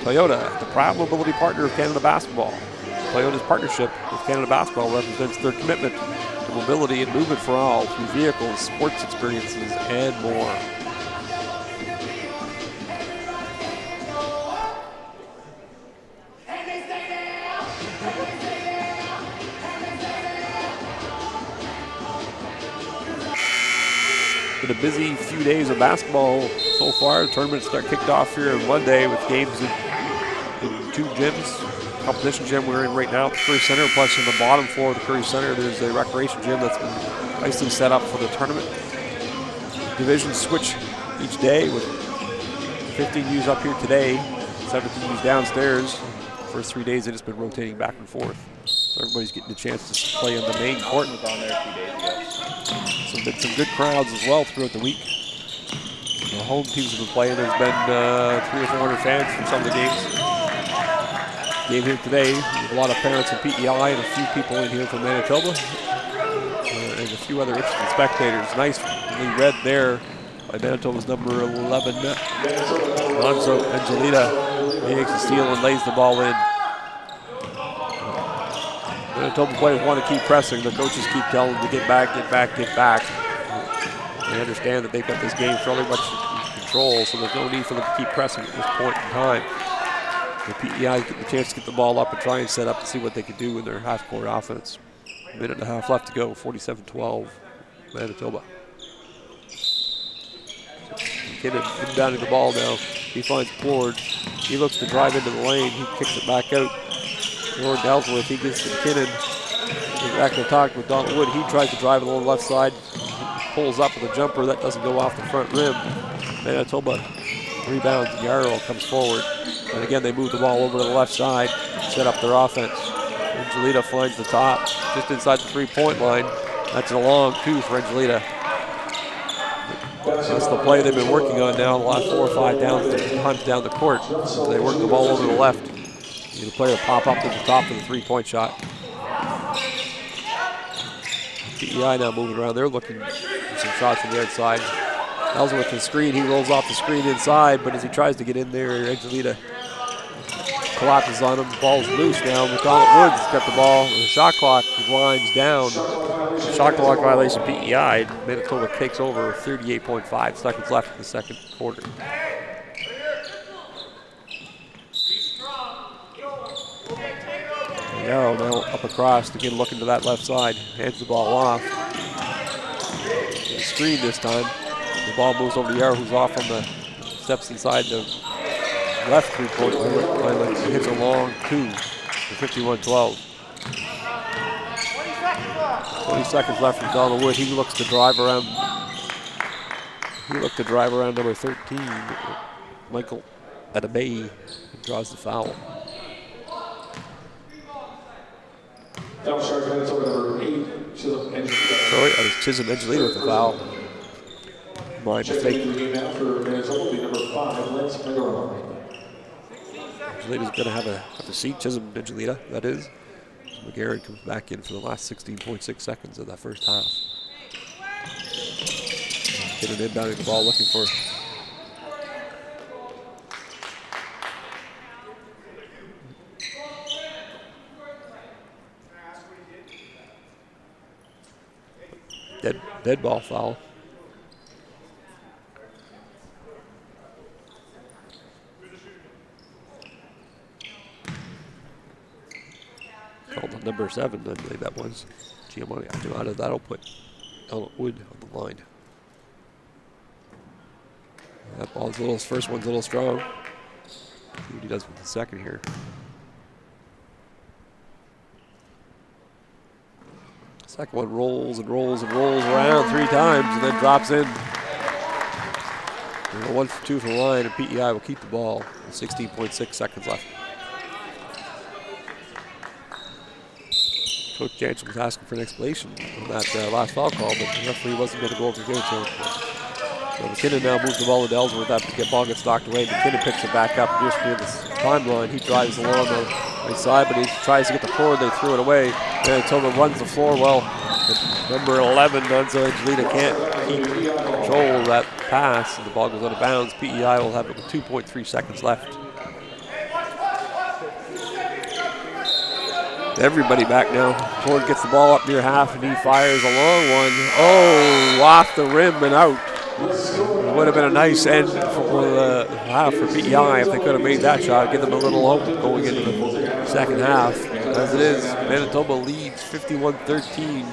Toyota, the proud mobility partner of Canada Basketball. Toyota's partnership with Canada Basketball represents their commitment to mobility and movement for all through vehicles, sports experiences, and more. Been a busy few days of basketball so far. The tournaments start kicked off here on Monday with games in 2 gyms. Competition gym we're in right now at the Curry Center, plus in the bottom floor of the Curry Center there's a recreation gym that's been nicely set up for the tournament. Divisions switch each day with 15 U's up here today, 17 U's downstairs. First 3 days it's been rotating back and forth. So everybody's getting a chance to play on the main court. So been some good crowds as well throughout the week. The home teams have been playing. There's been 300 or 400 fans for some of the games. Game here today with a lot of parents in PEI and a few people in here from Manitoba and a few other interested spectators. Nicely read there by Manitoba's number 11. Lonzo Angelita makes a steal and lays the ball in. Manitoba players want to keep pressing. The coaches keep telling them to get back, get back, get back. They understand that they've got this game fairly much in control, so there's no need for them to keep pressing at this point in time. The PEI get the chance to get the ball up and try and set up and see what they can do in their half-court offense. A minute and a half left to go, 47-12, Manitoba. McKinnon inbounding the ball now. He finds Plord. He looks to drive into the lane. He kicks it back out. Lord Ellsworth, he gets to McKinnon. He's back to talk with Donald Wood. He tries to drive it on the left side. He pulls up with a jumper. That doesn't go off the front rim. Manitoba rebounds. Yarrow comes forward. And again, they move the ball over to the left side, set up their offense. Angelita finds the top, just inside the three-point line. That's a long 2 for Angelita. That's the play they've been working on now, the last 4 or 5 times down the court. They work the ball over to the left. Need a player to pop up to the top for the three-point shot. PEI now moving around. They're looking for some shots from the outside. Ellsworth the screen. He rolls off the screen inside, but as he tries to get in there, Angelita collapses on him. Ball's loose now. McDonald Woods has got the ball. The shot clock winds down. Shot clock violation PEI. Manitoba takes over 38.5 seconds left in the second quarter. Yarrow now up across, again looking to that left side. Hands the ball off. Screen this time. The ball moves over to Yarrow, who's off on the steps inside the left three-point line. Hits a long 2 for 51-12. 20 seconds left from Donald Wood. He looks to drive around. Number 13, Michael at a bay, draws the foul. Foul charge Manitoba number 8, Chisholm Angelita. Sorry, that was Chisholm Angelita with the foul. My mistake. Checking into the game now for Manitoba will be number 5, Lance Megarone. Angelita's going to have a seat. Chisholm Angelita, that is. McGarrett comes back in for the last 16.6 seconds of that first half. Getting inbounding the ball, looking for. Dead ball foul. Called on number 7, I believe that was. Giamatti. That'll put Ellen Wood on the line. That ball's first one's a little strong. See what he does with the second here. Second one rolls and rolls and rolls around 3 times and then drops in. 1 for 2 for the line, and PEI will keep the ball with 16.6 seconds left. Coach Jansen was asking for an explanation on that last foul call, but the referee wasn't going to go over to give it to him. So McKinnon now moves the ball to Ellsworth after the ball gets knocked away. McKinnon picks it back up just near the timeline. He drives along the right side, but he tries to get the forward. They threw it away. Manitoba runs the floor well. Number 11, Nunzo Angelita can't keep control of that pass, and the ball goes out of bounds. PEI will have it with 2.3 seconds left. Everybody back now. Ford gets the ball up near half, and he fires a long one. Oh, off the rim and out. It would have been a nice end for the half for PEI if they could have made that shot, give them a little hope going into the second half. As it is, Manitoba leads 51-13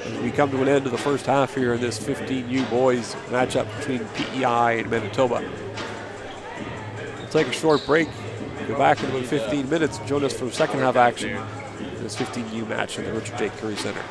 as we come to an end of the first half here in this 15U boys matchup between PEI and Manitoba. We'll take a short break. Go back in about 15 minutes and join us for second half action in this 15U match in the Richard J. Curry Center.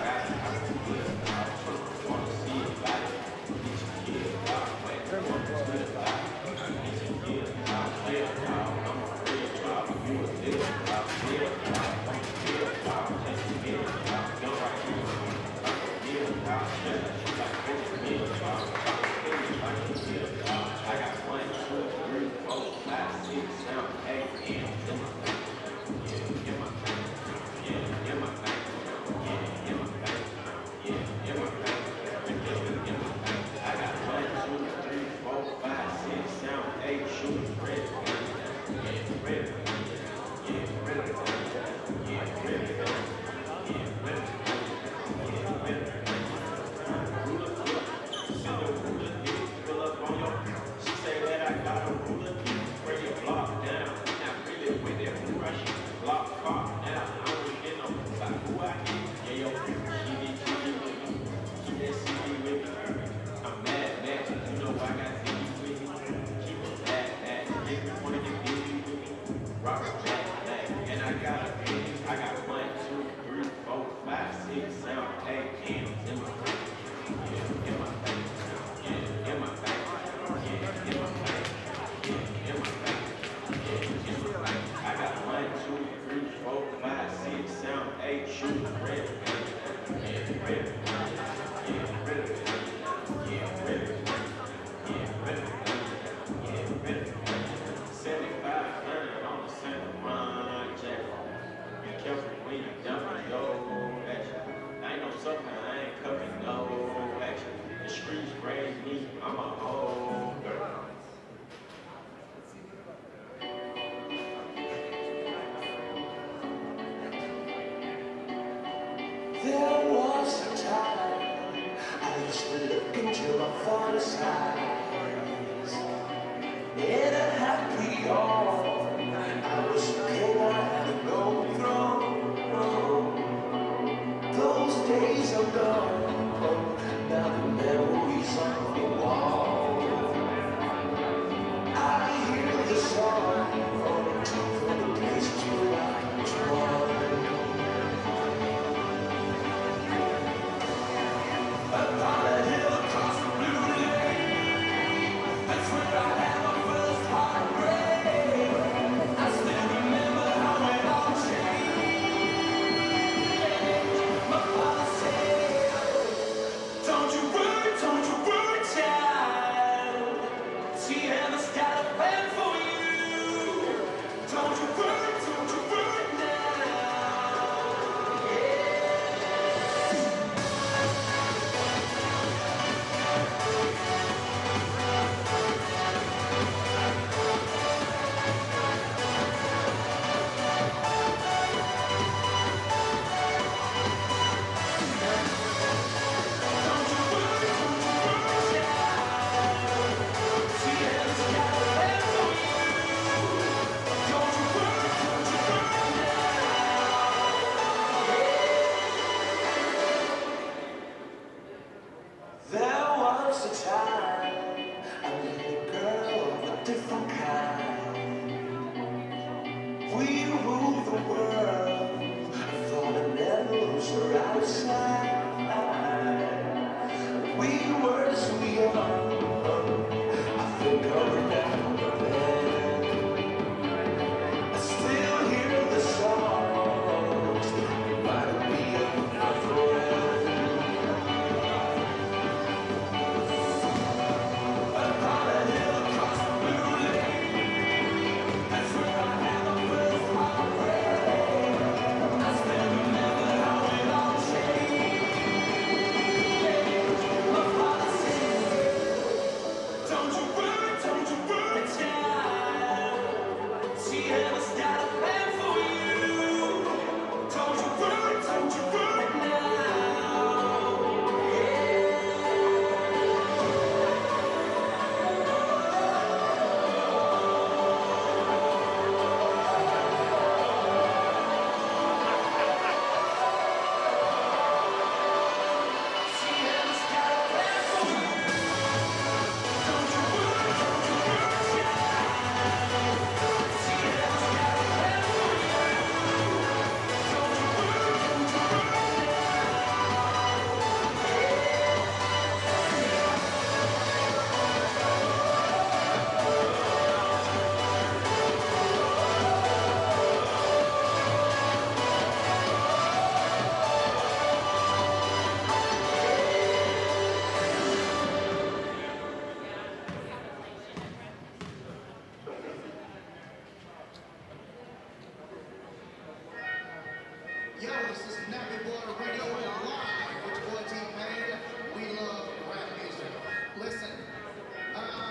Yo, this is Nappy Boy Radio live with your boy T-Pain. We love rap music. Listen,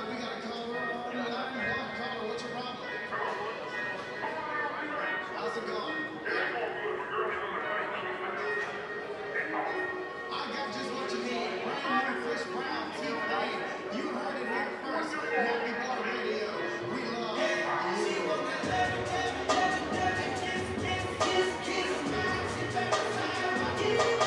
we got a caller on the line. One caller, what's your problem? How's it going? I got just what you need. Brand new Chris Brown, T-Pain. You heard it here first. Nappy Boy Radio. We love you.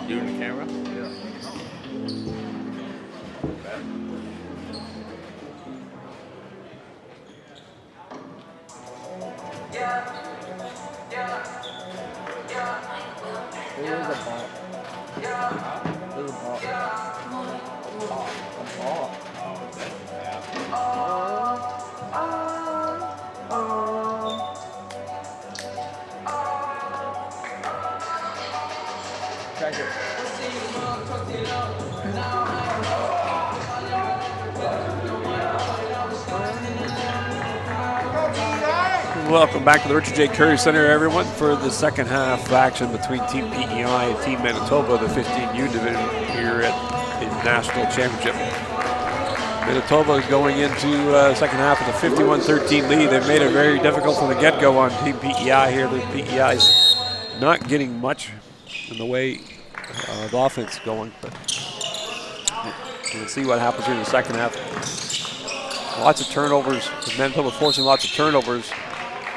Doing the camera? Welcome back to the Richard J. Curry Center, everyone, for the second half action between Team PEI and Team Manitoba, the 15U division here at the National Championship. Manitoba going into second half with a 51-13 lead. They've made it very difficult from the get-go on Team PEI here. The PEI's not getting much in the way of offense going, but we'll see what happens here in the second half. Lots of turnovers. Manitoba forcing lots of turnovers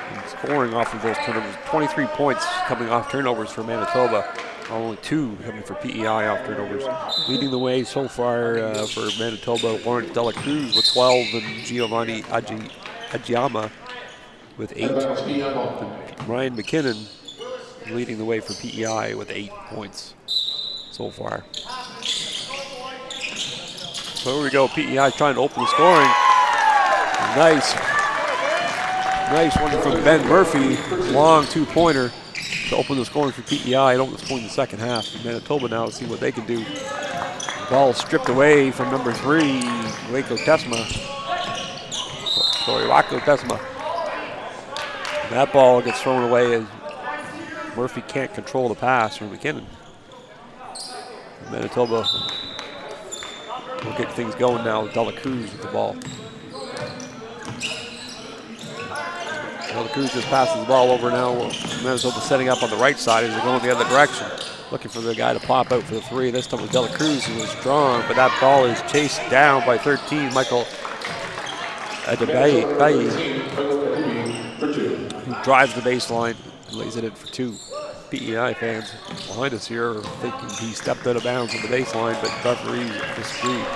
and scoring off of those turnovers. 23 points coming off turnovers for Manitoba. Only 2 coming for PEI off turnovers. Leading the way so far for Manitoba, Lawrence Dela Cruz with 12 and Giovanni Ajiyama with 8. And Ryan McKinnon leading the way for PEI with 8 points so far. So here we go, PEI trying to open the scoring. Nice one from Ben Murphy, long 2-pointer to open the scoring for PEI. It opens the scoring in the second half. Manitoba now, see what they can do. Ball stripped away from number 3, Wako Tesma. That ball gets thrown away as Murphy can't control the pass from McKinnon. Manitoba will get things going now with Dela Cruz with the ball. Dela Cruz just passes the ball over now. Manitoba setting up on the right side as they're going the other direction. Looking for the guy to pop out for the 3. This time with Dela Cruz, who was strong, but that ball is chased down by 13, Michael Adebayi, who drives the baseline and lays it in for 2. PEI fans behind us here are thinking he stepped out of bounds on the baseline, but referees disagreed.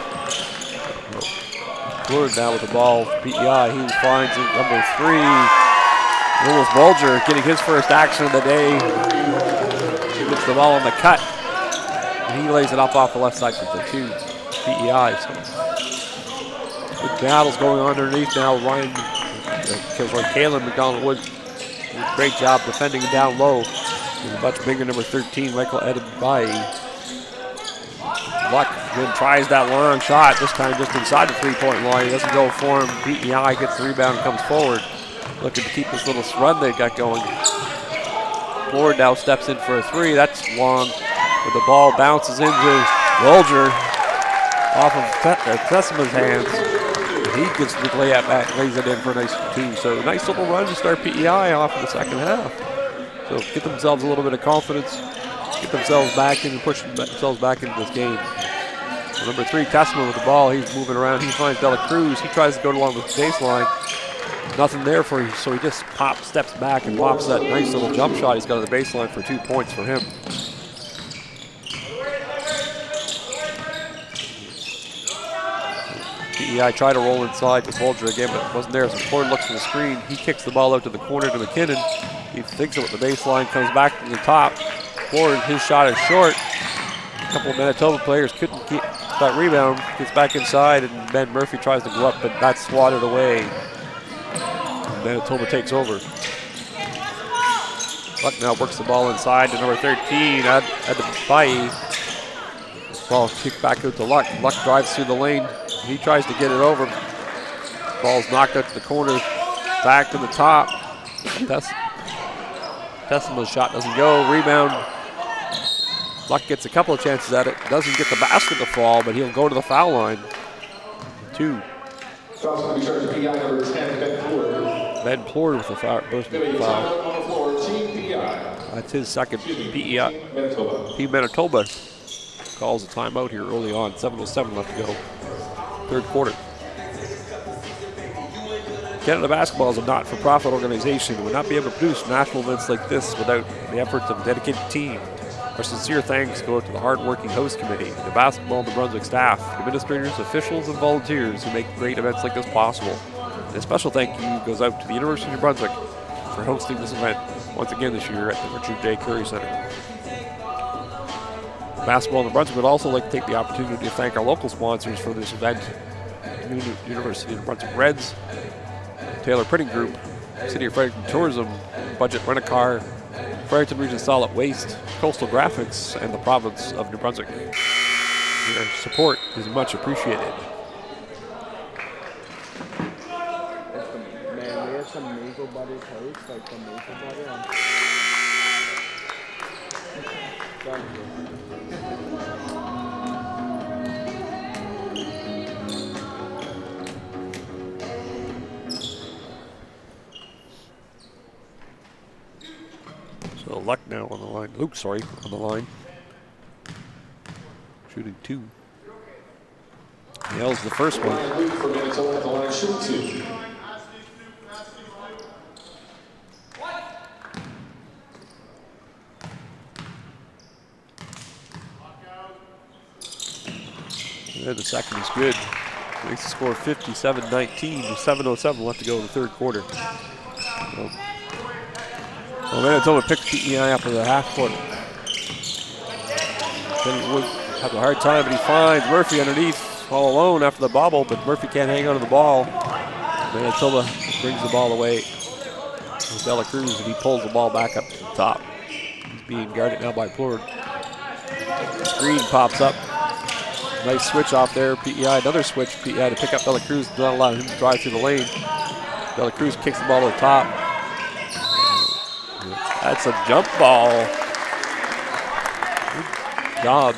Lord now with the ball for PEI. He finds it, number 3. Lewis Bulger getting his first action of the day. He gets the ball on the cut. And he lays it up off the left side for the 2. PEI. So good battles going on underneath now. Kalen McDonald-Wood did a great job defending down low. He's a much bigger number 13, Michael Adebayi. Luck then tries that long shot, this time just inside the 3-point line. He doesn't go for him. PEI gets the rebound and comes forward, looking to keep this little run they got going. Ford now steps in for a 3. That's long, but the ball bounces into Bulger off of Tessema's hands. He gets the layup back, lays it in for a nice 2. So nice little run to start PEI off in the second half. So get themselves a little bit of confidence, get themselves back in and push themselves back into this game. So number 3, Tessema with the ball. He's moving around. He finds Dela Cruz. He tries to go along the baseline. Nothing there for him, so he just steps back and pops that nice little jump shot he's got on the baseline for 2 points for him. PEI tried to roll inside to Bulger again, but it wasn't there. So Ford looks for the screen. He kicks the ball out to the corner to McKinnon. He thinks it with the baseline, comes back to the top. Ford, his shot is short. A couple of Manitoba players couldn't keep that rebound. Gets back inside, and Ben Murphy tries to go up, but that's swatted away. And Manitoba takes over. Luck now works the ball inside to number 13, Adebayi. Ball kicked back out to Luck. Luck drives through the lane. He tries to get it over. Ball's knocked out to the corner, back to the top. Tessema's shot doesn't go. Rebound. Luck gets a couple of chances at it. Doesn't get the basket to fall, but he'll go to the foul line. 2. Foul's going to be charged to PEI number 10, Ben Plord. Ben Plord with the foul. On the floor, Team PEI. That's his second. PEI. Manitoba. Team Manitoba calls a timeout here early on. 7:07 left to go. 3rd quarter. Canada Basketball is a not-for-profit organization and would not be able to produce national events like this without the efforts of a dedicated team. Our sincere thanks go to the hard-working host committee, the Basketball New Brunswick staff, administrators, officials, and volunteers who make great events like this possible. And a special thank you goes out to the University of New Brunswick for hosting this event once again this year at the Richard J. Curry Center. Basketball New Brunswick would also like to take the opportunity to thank our local sponsors for this event: University of New Brunswick Reds, Taylor Printing Group, City of Fredericton Tourism, Budget Rent-A-Car, Fredericton Region Solid Waste, Coastal Graphics, and the province of New Brunswick. Your support is much appreciated. Man, we have some maple butter toast, like the maple butter on. So Luck now on the line. Luke, sorry, on the line. Shooting 2. Nails the first one. Luke for Manitoba at the line, shooting 2. And the second is good. Makes the score 57-19 with 7:07 left to go in the third quarter. Well, Manitoba picks PEI up in the half court. Then Wood has a hard time, but he finds Murphy underneath all alone after the bobble, but Murphy can't hang on to the ball. Manitoba brings the ball away with Dela Cruz, and he pulls the ball back up to the top. He's being guarded now by Plord. Screen pops up. Nice switch off there. PEI, another switch. PEI to pick up Dela Cruz, not allow him to drive through the lane. Dela Cruz kicks the ball to the top. That's a jump ball. Good job,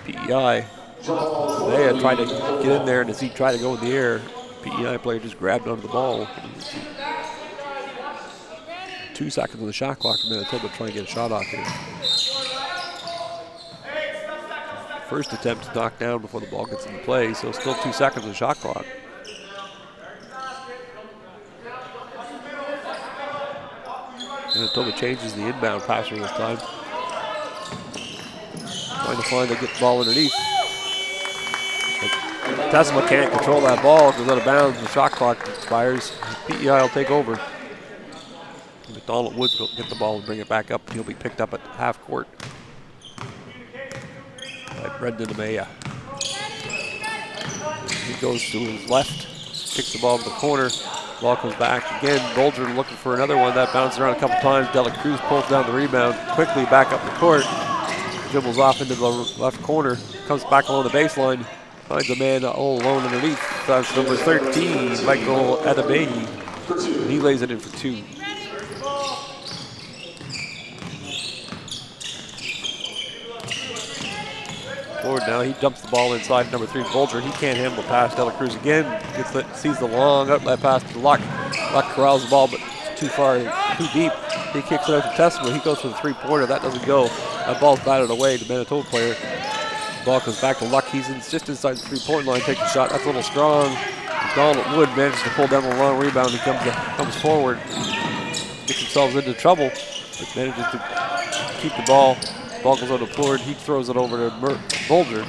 PEI. They had tried to get in there, and as he tried to go in the air, PEI player just grabbed onto the ball. 2 seconds on the shot clock for Manitoba trying to get a shot off here. First attempt to knock down before the ball gets into play, so still 2 seconds on the shot clock. Manitoba changes the inbound passer this time. Trying to find the good ball underneath. Tesma can't control that ball, it goes out of bounds, the shot clock expires. PEI will take over. McDonald Woods will get the ball and bring it back up. He'll be picked up at half court by Brendan Amaya. He goes to his left, kicks the ball to the corner. Ball comes back again. Bolger looking for another one. That bounced around a couple times. Dela Cruz pulls down the rebound quickly back up the court. Dribbles off into the left corner. Comes back along the baseline. Finds a man all alone underneath. That's number 13, Michael Adebayi. He lays it in for 2. Forward now, he dumps the ball inside number 3, Bolger. He can't handle the pass. Dela Cruz again sees the long outlet pass to Luck. Luck corrals the ball, but too far, too deep. He kicks it out to Tessima. He goes for the 3-pointer. That doesn't go. That ball's batted away. The Manitoba player. The ball comes back to Luck. He's just inside the 3-point line. Takes a shot. That's a little strong. Donald Wood manages to pull down the long rebound. He comes forward. Gets himself into trouble. But manages to keep the ball. Ball goes on the floor, and he throws it over to Bolger.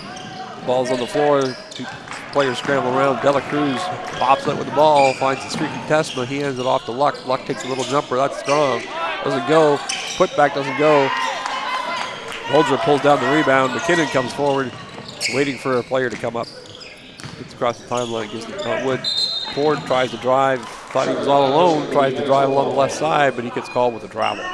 Ball's on the floor, 2 players scramble around. Dela Cruz pops it with the ball, finds the streaky Tesma. He hands it off to Luck. Luck takes a little jumper, that's strong. Doesn't go, putback doesn't go. Bolger pulls down the rebound. McKinnon comes forward, waiting for a player to come up. Gets across the timeline, gives it to Wood. Ford tries to drive, thought he was all alone, tries to drive along the left side, but he gets called with a travel.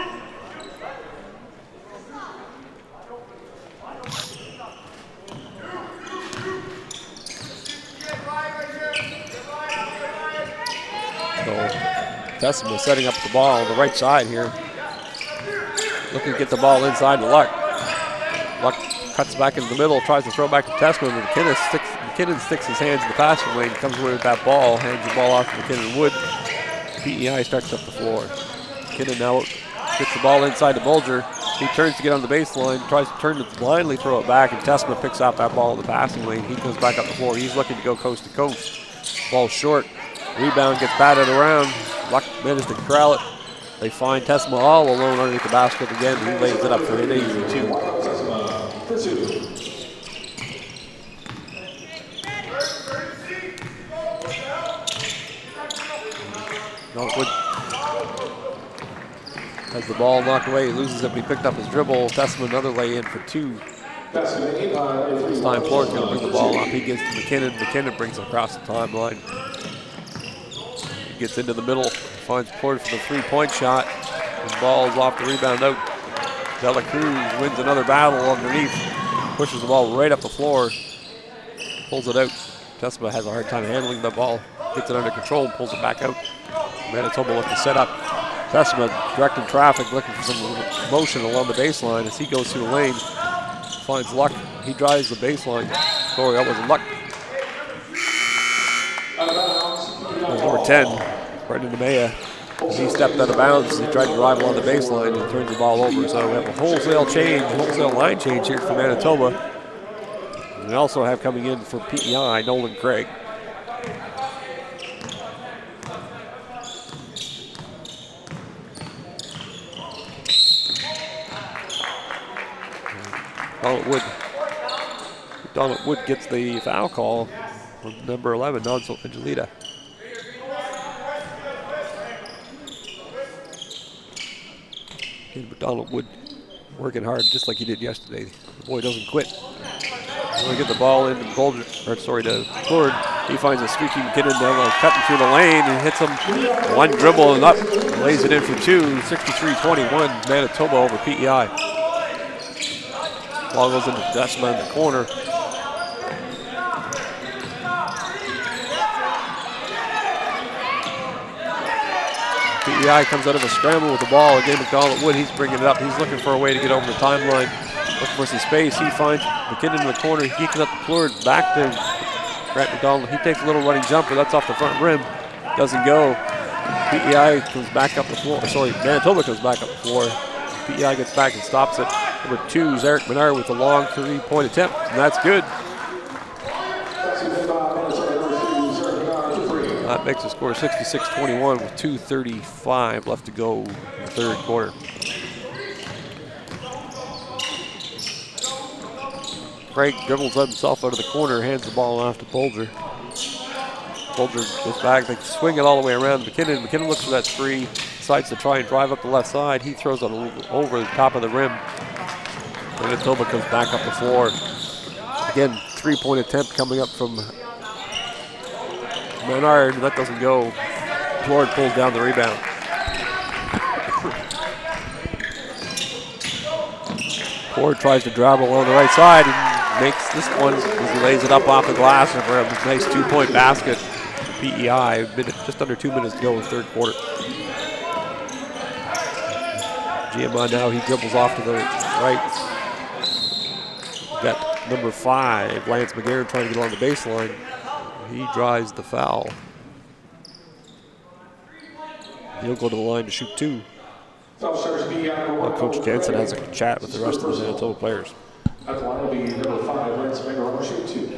Tessima setting up the ball on the right side here. Looking to get the ball inside to Luck. Luck cuts back into the middle, tries to throw back to Tessima, but McKinnon sticks his hands in the passing lane, comes away with that ball, hands the ball off to McKinnon Wood. PEI starts up the floor. McKinnon now gets the ball inside to Bolger. He turns to get on the baseline, tries to turn to blindly throw it back, and Tessima picks off that ball in the passing lane. He comes back up the floor. He's looking to go coast to coast. Ball short. Rebound gets batted around. Luck manages to corral it. They find Tessima all alone underneath the basket again. He lays it up for an easy 2. Northwood has the ball knocked away. He loses it, but he picked up his dribble. Tessima another lay in for 2. This time Floyd's going to bring the ball up. He gets to McKinnon. McKinnon brings it across the timeline. Gets into the middle, finds Porter for the 3-point shot. The ball is off the rebound out. Dela Cruz wins another battle underneath. Pushes the ball right up the floor. Pulls it out. Tessima has a hard time handling the ball. Gets it under control and pulls it back out. Manitoba looking to set up. Tessima directing traffic, looking for some motion along the baseline as he goes through the lane. Finds Luck. He drives the baseline. Sorry, that wasn't Luck. Number 10, Brendan Amaya. He stepped out of bounds. He tried to drive along the baseline and turns the ball over. So we have a wholesale line change here for Manitoba. And we also have coming in for PEI, Nolan Craig. Wood McDonald Wood gets the foul call from number 11, Donzel Angelita. Again, McDonald Wood working hard just like he did yesterday. The boy doesn't quit. He'll get the ball in to Plord. He finds a streaky McKinnon cutting through the lane and hits him. One dribble and up. Lays it in for two. 63-21, Manitoba over PEI. Ball goes into Dessma in the corner. PEI comes out of a scramble with the ball. Again, McDonald Wood, he's bringing it up. He's looking for a way to get over the timeline. Looking for some space. He finds McKinnon in the corner. He kicks up the Plord back to Grant McDonald. He takes a little running jumper. That's off the front rim. Doesn't go. PEI comes back up the floor. Sorry, Manitoba comes back up the floor. PEI gets back and stops it. Number 2 is Eric Menard with a long 3-point attempt, and that's good. That makes the score 66-21 with 2:35 left to go in the third quarter. Craig dribbles himself out of the corner, hands the ball off to Bolger. Bolger goes back, they swing it all the way around McKinnon. McKinnon looks for that three, decides to try and drive up the left side. He throws it over the top of the rim. Manitoba comes back up the floor. Again, 3-point attempt coming up from Menard. That doesn't go. Plord pulls down the rebound. Plord tries to dribble on the right side and makes this one as he lays it up off the glass for a nice 2-point basket for PEI. Just under 2 minutes to go in the third quarter. GMA now, he dribbles off to the right. Got number 5, Lance McGarren, trying to get on the baseline. He drives the foul. He'll go to the line to shoot 2. Well, Coach Jensen has a chat with the rest of the Manitoba players. At the line will be number 5, Lance McGarren, shoot 2.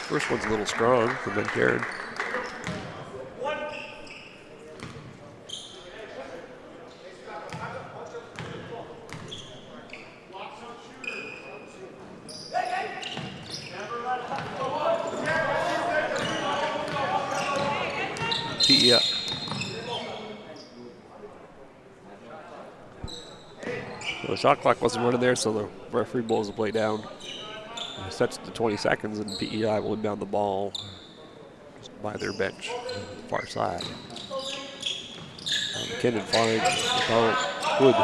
First one's a little strong for McGarren. Yeah. The shot clock wasn't running there, so the referee blows the play down. It sets to 20 seconds, and PEI will inbound the ball just by their bench, far side. McKinnon finds Wood.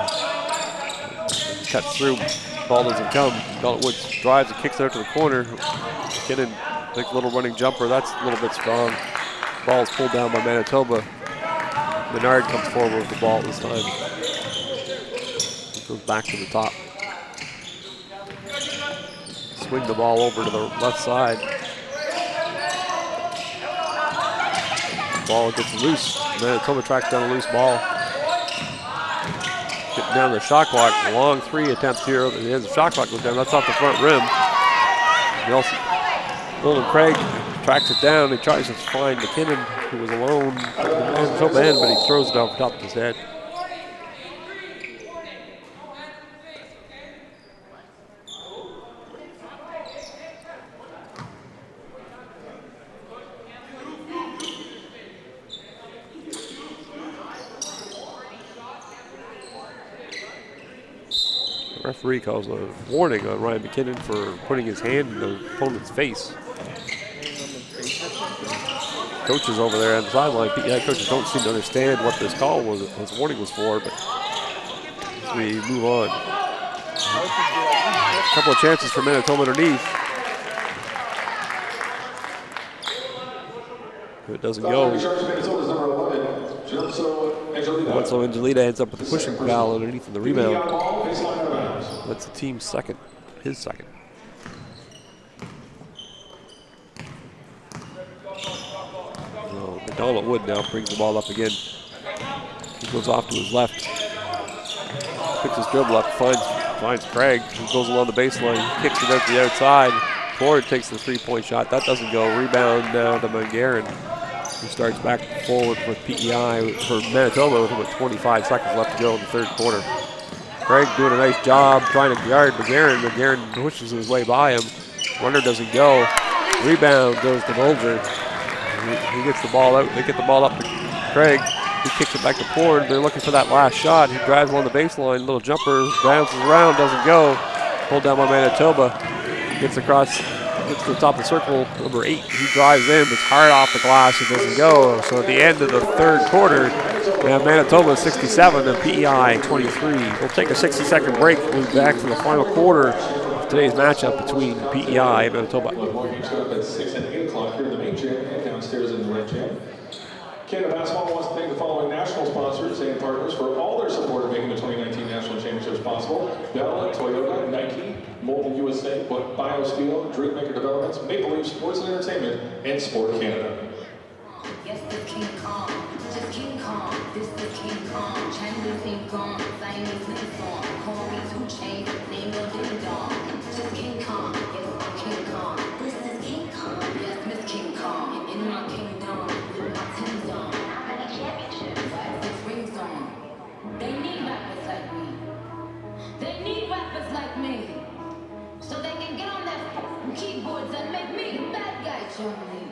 Cuts through, ball doesn't come. Wood drives and kicks it out to the corner. McKinnon takes a little running jumper, that's a little bit strong. Ball is pulled down by Manitoba. Menard comes forward with the ball this time. It goes back to the top. Swing the ball over to the left side. Ball gets loose. Manitoba tracks down a loose ball. Getting down the shot clock. A long 3 attempt here. The shot clock goes down. That's off the front rim. Golden Craig tracks it down. He tries to find McKinnon, who was alone at the Manitoba end, but he throws it off the top of his head. The referee calls a warning on Ryan McKinnon for putting his hand in the opponent's face. Coaches over there on the sideline, PEI coaches don't seem to understand what this call was, this warning was for, but as we move on. A couple of chances for Manitoba underneath. If it doesn't go, so Angelita ends up with a pushing foul underneath in the rebound. That's the team's second, his second. Donald Wood now brings the ball up again. He goes off to his left. Picks his dribble up, finds Craig, who goes along the baseline, kicks it out the outside. Plord takes the 3-point shot. That doesn't go. Rebound now to McGarren. He starts back forward with PEI for Manitoba with about 25 seconds left to go in the third quarter. Craig doing a nice job trying to guard McGarren. McGarren pushes his way by him. Runner doesn't go. Rebound goes to Bolger. He gets the ball out. They get the ball up to Craig. He kicks it back to Ford. They're looking for that last shot. He drives along the baseline. Little jumper. Bounces around. Doesn't go. Pulled down by Manitoba. Gets across. Gets to the top of the circle. Number 8. He drives in. It's hard off the glass. It doesn't go. So at the end of the third quarter, we have Manitoba 67 and PEI 23. We'll take a 60-second break. We'll be back for the final quarter of today's matchup between PEI and Manitoba. More games coming up at 6 and 8 o'clock here in the main gym and downstairs in the red gym. Canada Basketball wants to thank the following national sponsors and partners for all their support of making the 2019 National Championships possible: Bell, Toyota, Nike, Molten USA, BioSteel, Drinkmaker Developments, Maple Leaf Sports and Entertainment, and SportsCanada. Yes, this King Kong, just King Kong, this is King Kong, Chinese King Kong, Chinese King Kong, call me 2 Chainz, name your ding dong, just King Kong, yes, King Kong, this is King Kong, yes, Miss King Kong, in my kingdom, with my Tim's on, I'm in a championship, with 6 rings on, they need rappers like me, they need rappers like me, so they can get on their keyboards and make me the bad guy, Johnny.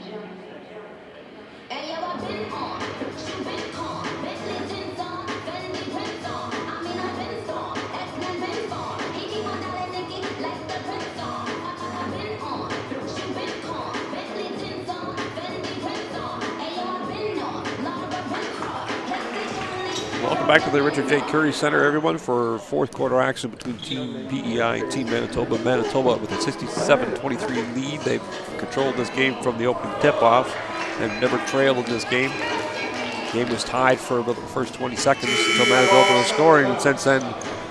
And yo, I've been on, you been on, Bentley tints on, Fendi prints on, I mean I've been on, X-Men been on, he keep on telling Nicky like the prince on, I've been on, you been on, Bentley tints on, Fendi prints on, and yo, I've been on, Laura Bancroft, Welcome back to the Richard J. Curry Center, everyone, for fourth quarter action between Team PEI and Team Manitoba. Manitoba with a 67-23 lead. They've controlled this game from the opening tip-off. They've never trailed in this game. The game was tied for about the first 20 seconds until Manitoba was scoring, and since then,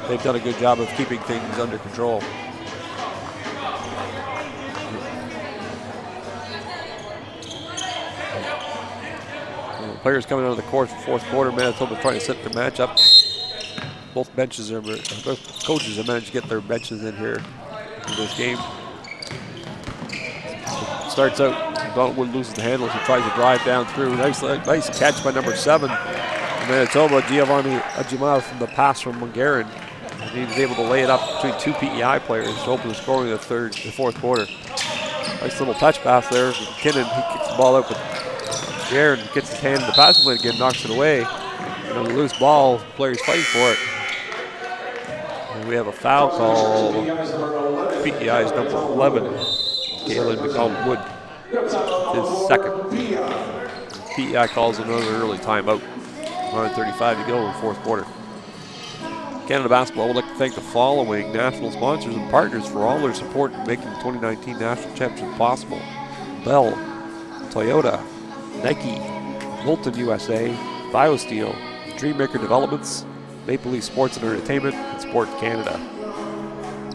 they've done a good job of keeping things under control. Players coming out of the court for fourth quarter. Manitoba trying to set their match up. Both coaches have managed to get their benches in here in this game. Starts out, Donald Wood loses the handle. He tries to drive down through. Nice catch by number 7. Manitoba, Giovanni Ajima from the pass from McGarren. And he was able to lay it up between 2 PEI players to open the scoring in the fourth quarter. Nice little touch pass there. McKinnon, he kicks the ball out, but McGarren gets his hand in the passing lane again, knocks it away. And on a loose ball, players fighting for it. And we have a foul call. PEI's number 11. Galen McDonald Wood, his second. PEI calls another early timeout. 1:35 to go in the fourth quarter. Canada Basketball would like to thank the following national sponsors and partners for all their support in making the 2019 National Championship possible: Bell, Toyota, Nike, Molten USA, BioSteel, Dreammaker Developments, Maple Leaf Sports and Entertainment, and SportsCanada.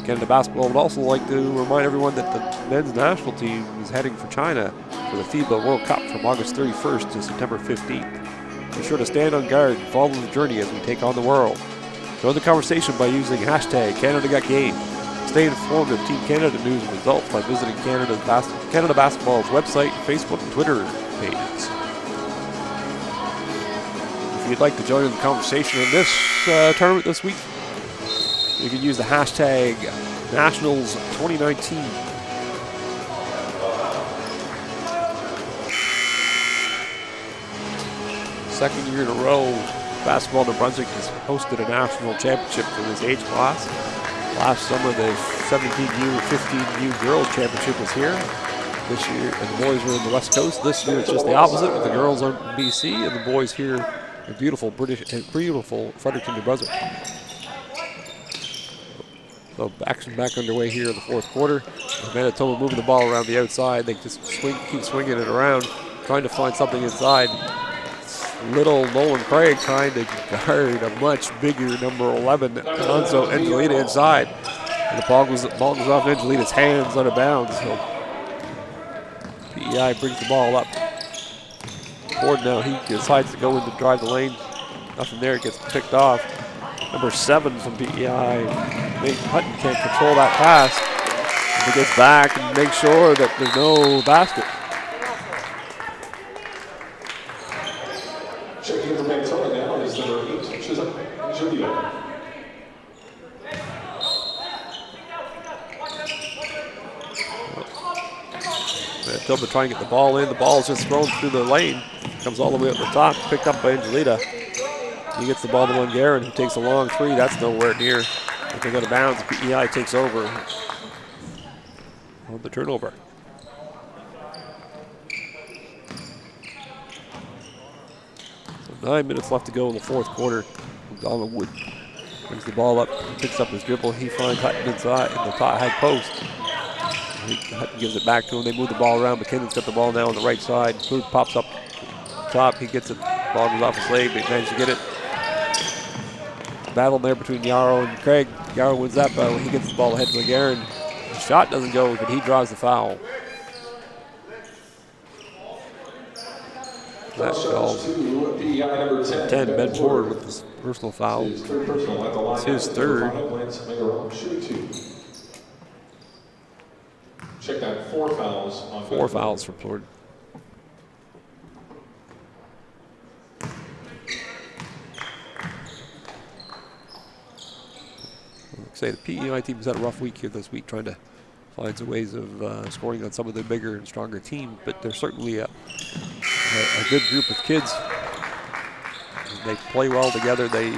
Canada Basketball would also like to remind everyone that the men's national team is heading for China for the FIBA World Cup from August 31st to September 15th. Be sure to stand on guard and follow the journey as we take on the world. Join the conversation by using hashtag CanadaGotGame. Stay informed of Team Canada news and results by visiting Canada Basketball's website, Facebook, and Twitter pages. If you'd like to join in the conversation in this tournament this week, you can use the hashtag Nationals 2019. Second year in a row, Basketball New Brunswick has hosted a national championship for this age class. Last summer, the 17U, 15U girls championship was here. This year, and the boys were in the West Coast. This year, it's just the opposite, with the girls on BC and the boys here in beautiful Fredericton, New Brunswick. So action back underway here in the fourth quarter. Manitoba moving the ball around the outside. They just keep swinging it around, trying to find something inside. Little Nolan Craig trying to guard a much bigger number 11, Alonso Angelita, inside. And the ball goes off Angelita's hands out of bounds. So PEI brings the ball up. Ford now, he decides to go in to drive the lane. Nothing there, it gets picked off. Number 7 from PEI, Nate Hutton can't control that pass. And he gets back and makes sure that there's no basket. Angelita. Manitoba trying to get the ball in. The ball is just thrown through the lane. Comes all the way up the top, picked up by Angelita. He gets the ball to Mungarin, who takes a long three. That's nowhere near. If they go to bounds, PEI takes over on the turnover. So 9 minutes left to go in the fourth quarter. Donald Wood brings the ball up, picks up his dribble. He finds Hutton inside in the top high post. Hutton gives it back to him. They move the ball around. McKinnon's got the ball now on the right side. Food pops up top. He gets it. Ball goes off his leg, but he managed to get it. Battle there between Yarrow and Craig. Yarrow wins that battle. He gets the ball ahead to McGarren. The shot doesn't go, but he draws the foul. That called 10. Ben Ford with his personal foul. It's his third. Check that, 4 fouls on 4 fouls for Ford. Say the PEI team's had a rough week here this week, trying to find some ways of scoring on some of the bigger and stronger teams, but they're certainly a good group of kids. They play well together. They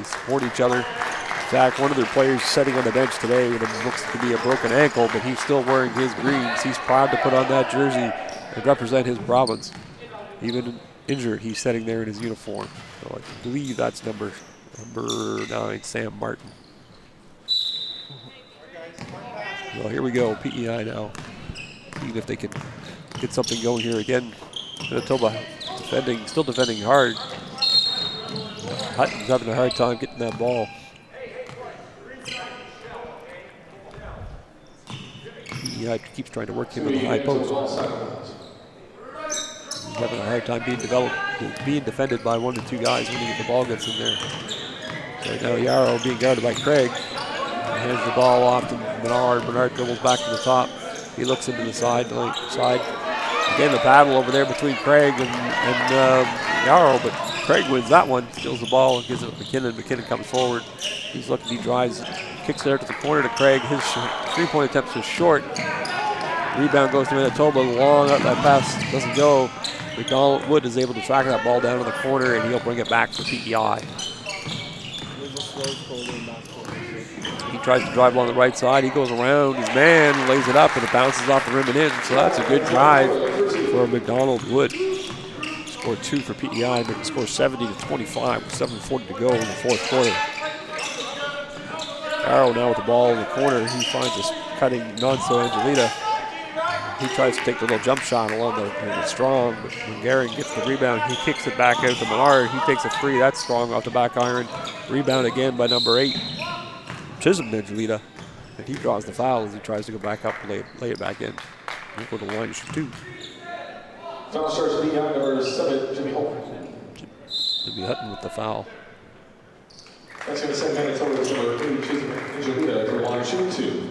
support each other. In fact, one of their players sitting on the bench today with what looks to be a broken ankle, but he's still wearing his greens. He's proud to put on that jersey and represent his province. Even injured, he's sitting there in his uniform. So I believe that's number 9, Sam Martin. Well, here we go, PEI now. Seeing if they can get something going here again. Manitoba still defending hard. Hutton's having a hard time getting that ball. PEI keeps trying to work him in the high post. He's having a hard time being defended by 1 to 2 guys when the ball gets in there. Right now, Yarrow being guarded by Craig. Hands the ball off to Bernard. Bernard dribbles back to the top. He looks into the side. Again, the battle over there between Craig and Yarrow, but Craig wins that one. Steals the ball and gives it to McKinnon. McKinnon comes forward. He's looking. He drives, kicks it out to the corner to Craig. His three-point attempt is short. Rebound goes to Manitoba. Long up that pass doesn't go. McDonald Wood is able to track that ball down in the corner, and he'll bring it back for PEI. He tries to drive on the right side. He goes around his man, lays it up, and it bounces off the rim and in. So that's a good drive for McDonald Wood. Scored 2 for PEI, but scored 70-25 with 7:40 to go in the fourth quarter. Arrow now with the ball in the corner. He finds a cutting Nonso Angelita. He tries to take the little jump shot along the strong, but when Gehring gets the rebound, he kicks it back out to Menard. He takes a 3. That's strong off the back iron. Rebound again by number 8. Chisholm Angelita, and he draws the foul as he tries to go back up and lay it back in. He'll go to the line to shoot 2. Foul starts PEI number 7, Jimmy Holton. Jimmy Hutton with the foul. That's going to send Manitoba to number 3, Chisholm Angelita, to the line to shoot 2.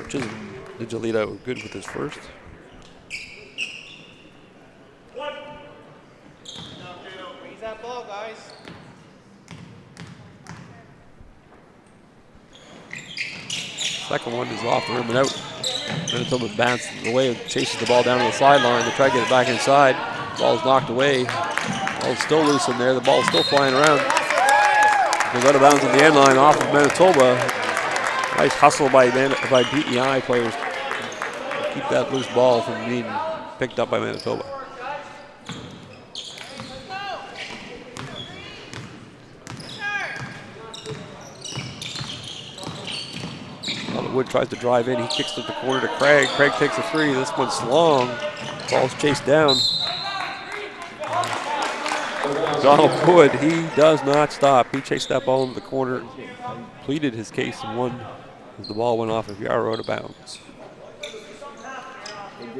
Chisholm Angelita was good with his first. Raise that ball, guys. Second one is off the rim and out. Manitoba bounces away and chases the ball down to the sideline to try to get it back inside. Ball's knocked away. Ball's still loose in there. The ball's still flying around. Goes out of bounds at the end line off of Manitoba. Nice hustle by PEI players. Keep that loose ball from being picked up by Manitoba. Wood tries to drive in. He kicks it to the corner to Craig. Craig takes a 3. This one's long. Ball's chased down. Donald Wood, he does not stop. He chased that ball into the corner, pleaded his case, and won as the ball went off of Yarrow out of bounds. And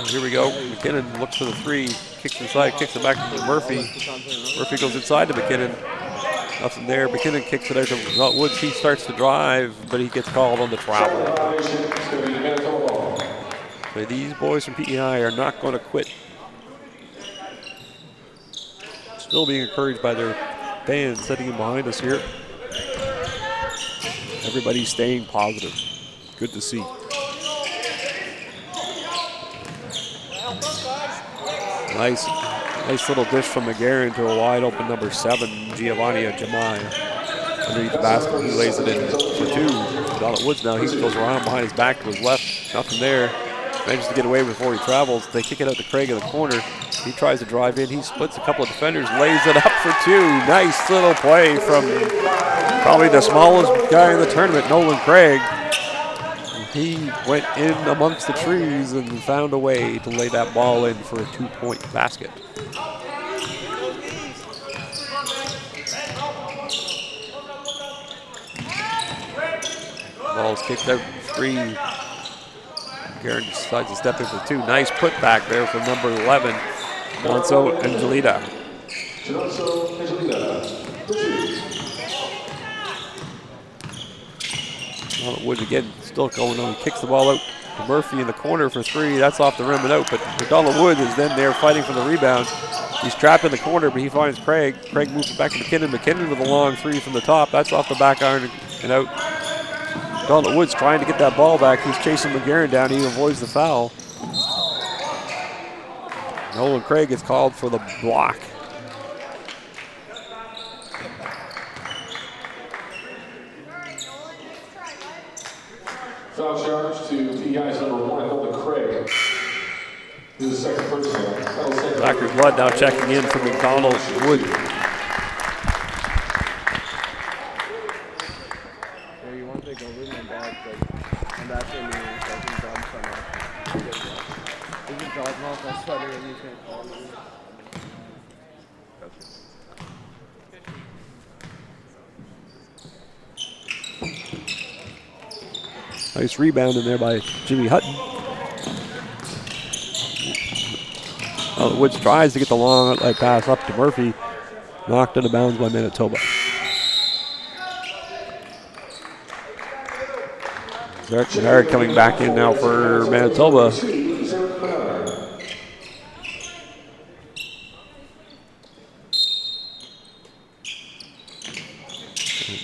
here we go. McKinnon looks for the 3, kicks inside, kicks it back to Murphy. Murphy goes inside to McKinnon. Nothing there. McKinnon kicks it out to Woods. He starts to drive, but he gets called on the travel. So these boys from PEI are not going to quit. Still being encouraged by their fans sitting in behind us here. Everybody's staying positive. Good to see. Nice little dish from McGarren to a wide open number 7, Giovanni Jamai. Underneath the basket, he lays it in for 2. Donald Woods now, he goes around behind his back to his left. Nothing there. Manages to get away before he travels. They kick it out to Craig in the corner. He tries to drive in. He splits a couple of defenders, lays it up for 2. Nice little play from probably the smallest guy in the tournament, Nolan Craig. He went in amongst the trees and found a way to lay that ball in for a 2-point basket. Ball's kicked out 3. Garen decides to step in for 2. Nice putback there from number 11, Monso Angelita. Woods again, still going on. He kicks the ball out to Murphy in the corner for 3. That's off the rim and out, but Donald Woods is then there fighting for the rebound. He's trapped in the corner, but he finds Craig. Craig moves it back to McKinnon. McKinnon with a long 3 from the top. That's off the back iron and out. Donald Woods trying to get that ball back. He's chasing McGarren down. He avoids the foul. Nolan Craig is called for the block. Foul charge to PEI's number 1, Nolan Craig. He's the second person. Zachary Blood now checking in for McDonald Wood. Nice rebound in there by Jimmy Hutton. Woods tries to get the long outlet pass up to Murphy. Knocked out of bounds by Manitoba. Derek Menard coming back in now for Manitoba.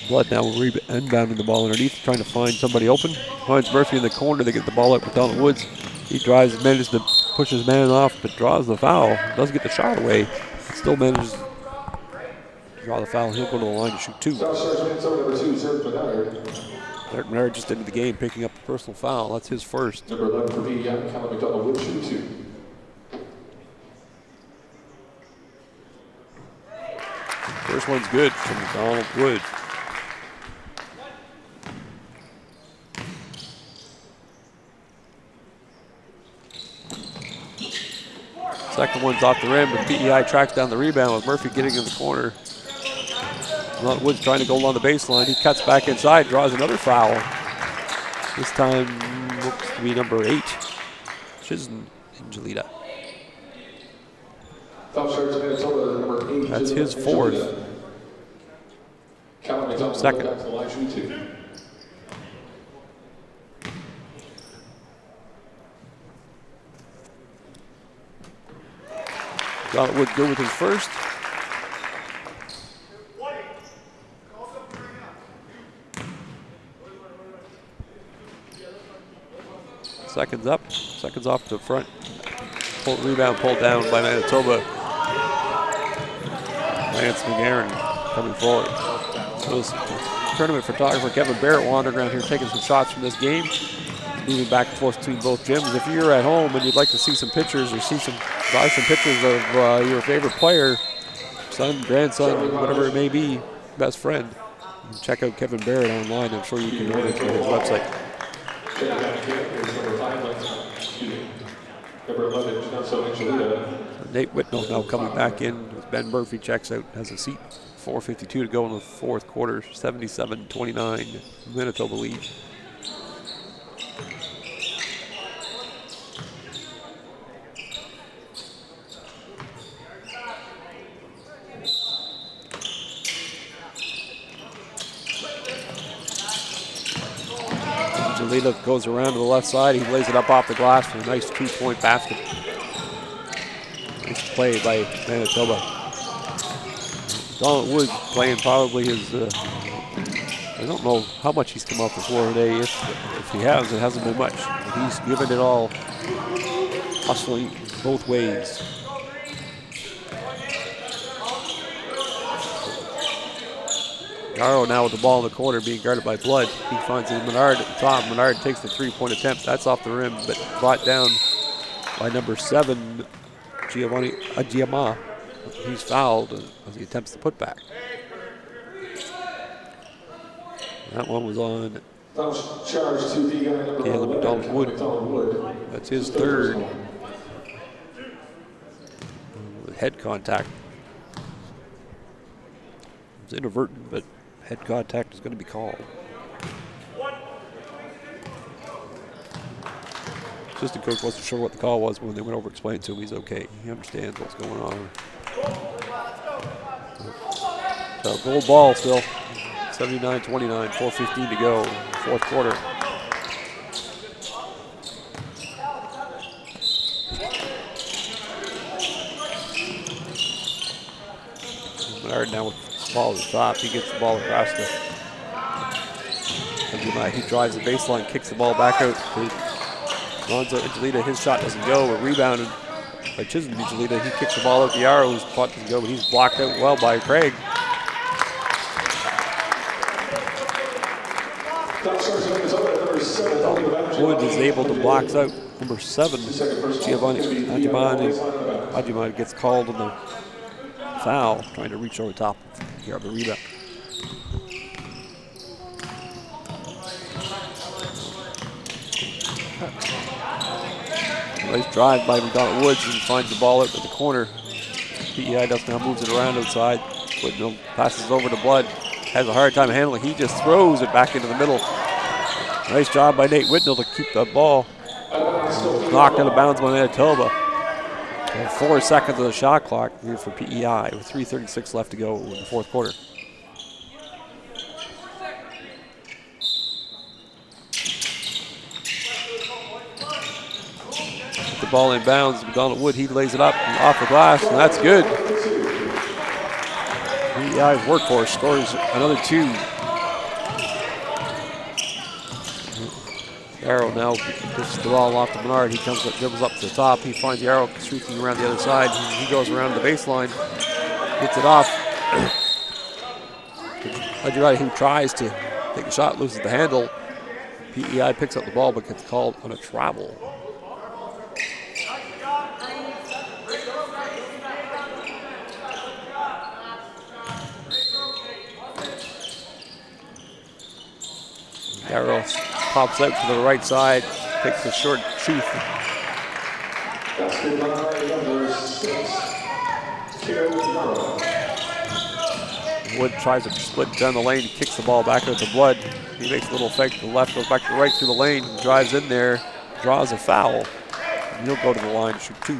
Blood now inbounding the ball underneath, trying to find somebody open. Finds Murphy in the corner. They get the ball out with Donald Woods. He drives, manages to push his man off, but draws the foul. Doesn't get the shot away. Still manages to draw the foul. He'll go to the line to shoot 2. Derek Menard just into the game, picking up a personal foul. That's his first. Number 11 for PEI, Callum McDonald Wood, shoot 2. First one's good from Donald Wood. Second one's off the rim, but PEI tracks down the rebound with Murphy getting in the corner. Woods trying to go along the baseline. He cuts back inside, draws another foul. This time looks to be number 8, Chisholm Angelita. That's his 4th. Second. Donald Wood good with his first. Seconds up, seconds off to the front. Rebound pulled down by Manitoba. Lance McGarren coming forward. So this tournament photographer Kevin Barrett wandering around here taking some shots from this game. Moving back and forth between both gyms. If you're at home and you'd like to see some pictures or buy some pictures of your favorite player, son, grandson, whatever it may be, best friend, check out Kevin Barrett online. I'm sure you can order through his website. Nate Whitnell now coming back in. Ben Murphy checks out, has a seat. 4:52 to go in the fourth quarter. 77-29, Manitoba lead. Angelita goes around to the left side. He lays it up off the glass for a nice 2-point basket. Nice play by Manitoba. Donald Wood playing probably his, I don't know how much he's come off the floor today. If he has, it hasn't been much. But he's given it all, hustling both ways. Yarrow now with the ball in the corner being guarded by Blood. He finds Menard at the top. Menard takes the 3-point attempt. That's off the rim, but brought down by number 7, Giovanni Agiama. He's fouled as he attempts the putback. That one was on Charge to the Caleb McDonald Wood. That's his third. With head contact. It's inadvertent, but head contact is going to be called. Assistant coach wasn't sure what the call was, but when they went over and explained to him, he's okay. He understands what's going on. So gold ball still. 79-29, 4:15 to go, fourth quarter. Menard now with the ball at the top. He gets the ball across the. He drives the baseline, kicks the ball back out to Lonzo Angelita. His shot doesn't go, but rebounded by Chisholm Angelita. He kicks the ball out to Yarrow, whose shot doesn't go, but he's blocked out well by Craig. Wood is able to box out number 7, Giovanni Agiman. Agiman gets called on the foul, trying to reach over top here on the rebound. Nice drive by McDonald Woods and finds the ball out to the corner. PEI does now moves it around outside. Whitnell passes over to Blood. Has a hard time handling. He just throws it back into the middle. Nice job by Nate Whitnell to keep that ball. Knocked out of bounds by Manitoba. And 4 seconds of the shot clock here for PEI with 3:36 left to go in the fourth quarter. With the ball in bounds, McDonald Wood, he lays it up and off the glass, and that's good. PEI's workhorse scores another 2. Yarrow now gets the ball off to Menard. He comes up, dribbles up to the top. He finds Yarrow streaking around the other side. He goes around the baseline, gets it off. Adjurati, who tries to take a shot, loses the handle. PEI picks up the ball but gets called on a travel. Yarrow pops out to the right side, takes a short shoot. Wood tries to split down the lane, kicks the ball back out to Blood. He makes a little fake to the left, goes back to the right through the lane, drives in there, draws a foul. And he'll go to the line to shoot 2.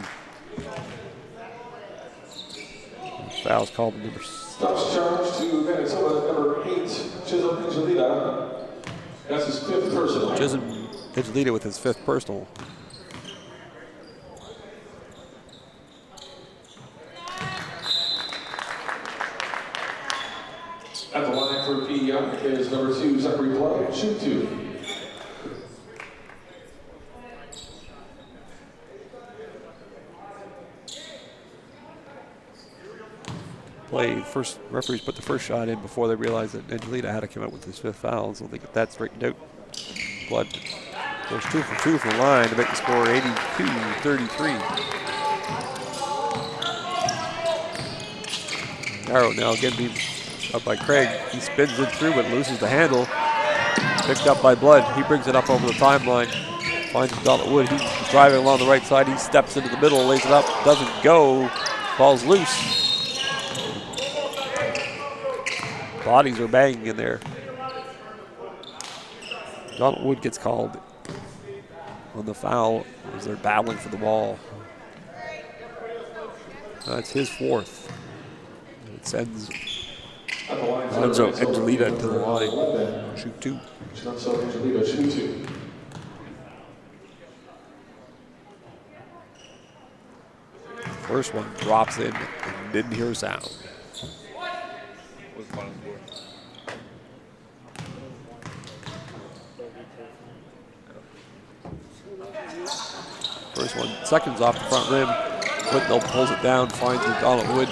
Foul's called number 6. Charge to Manitoba, number 8, Chisholm Angelita. That's his 5th personal. Chisholm Angelita with his 5th personal. At the line for PEI is number 2, Zachary Blood, shoot 2. First referees put the first shot in before they realized that Angelita had to come out with his 5th foul, so they get that straightened out. Blood goes 2 for 2 from the line to make the score 82-33. Yarrow now again being up by Craig. He spins it through but loses the handle. Picked up by Blood. He brings it up over the timeline. Finds Donald Wood. He's driving along the right side. He steps into the middle, lays it up, doesn't go. Ball's loose. Bodies are banging in there. Donald Wood gets called on the foul as they're battling for the ball. That's his 4th. It sends Lonzo Angelita to the line. Shoot 2. So Angelina shooting 2. First one drops in and didn't hear a sound. What's the final score? First one, seconds off the front rim. Whitnell pulls it down, finds Donald Wood.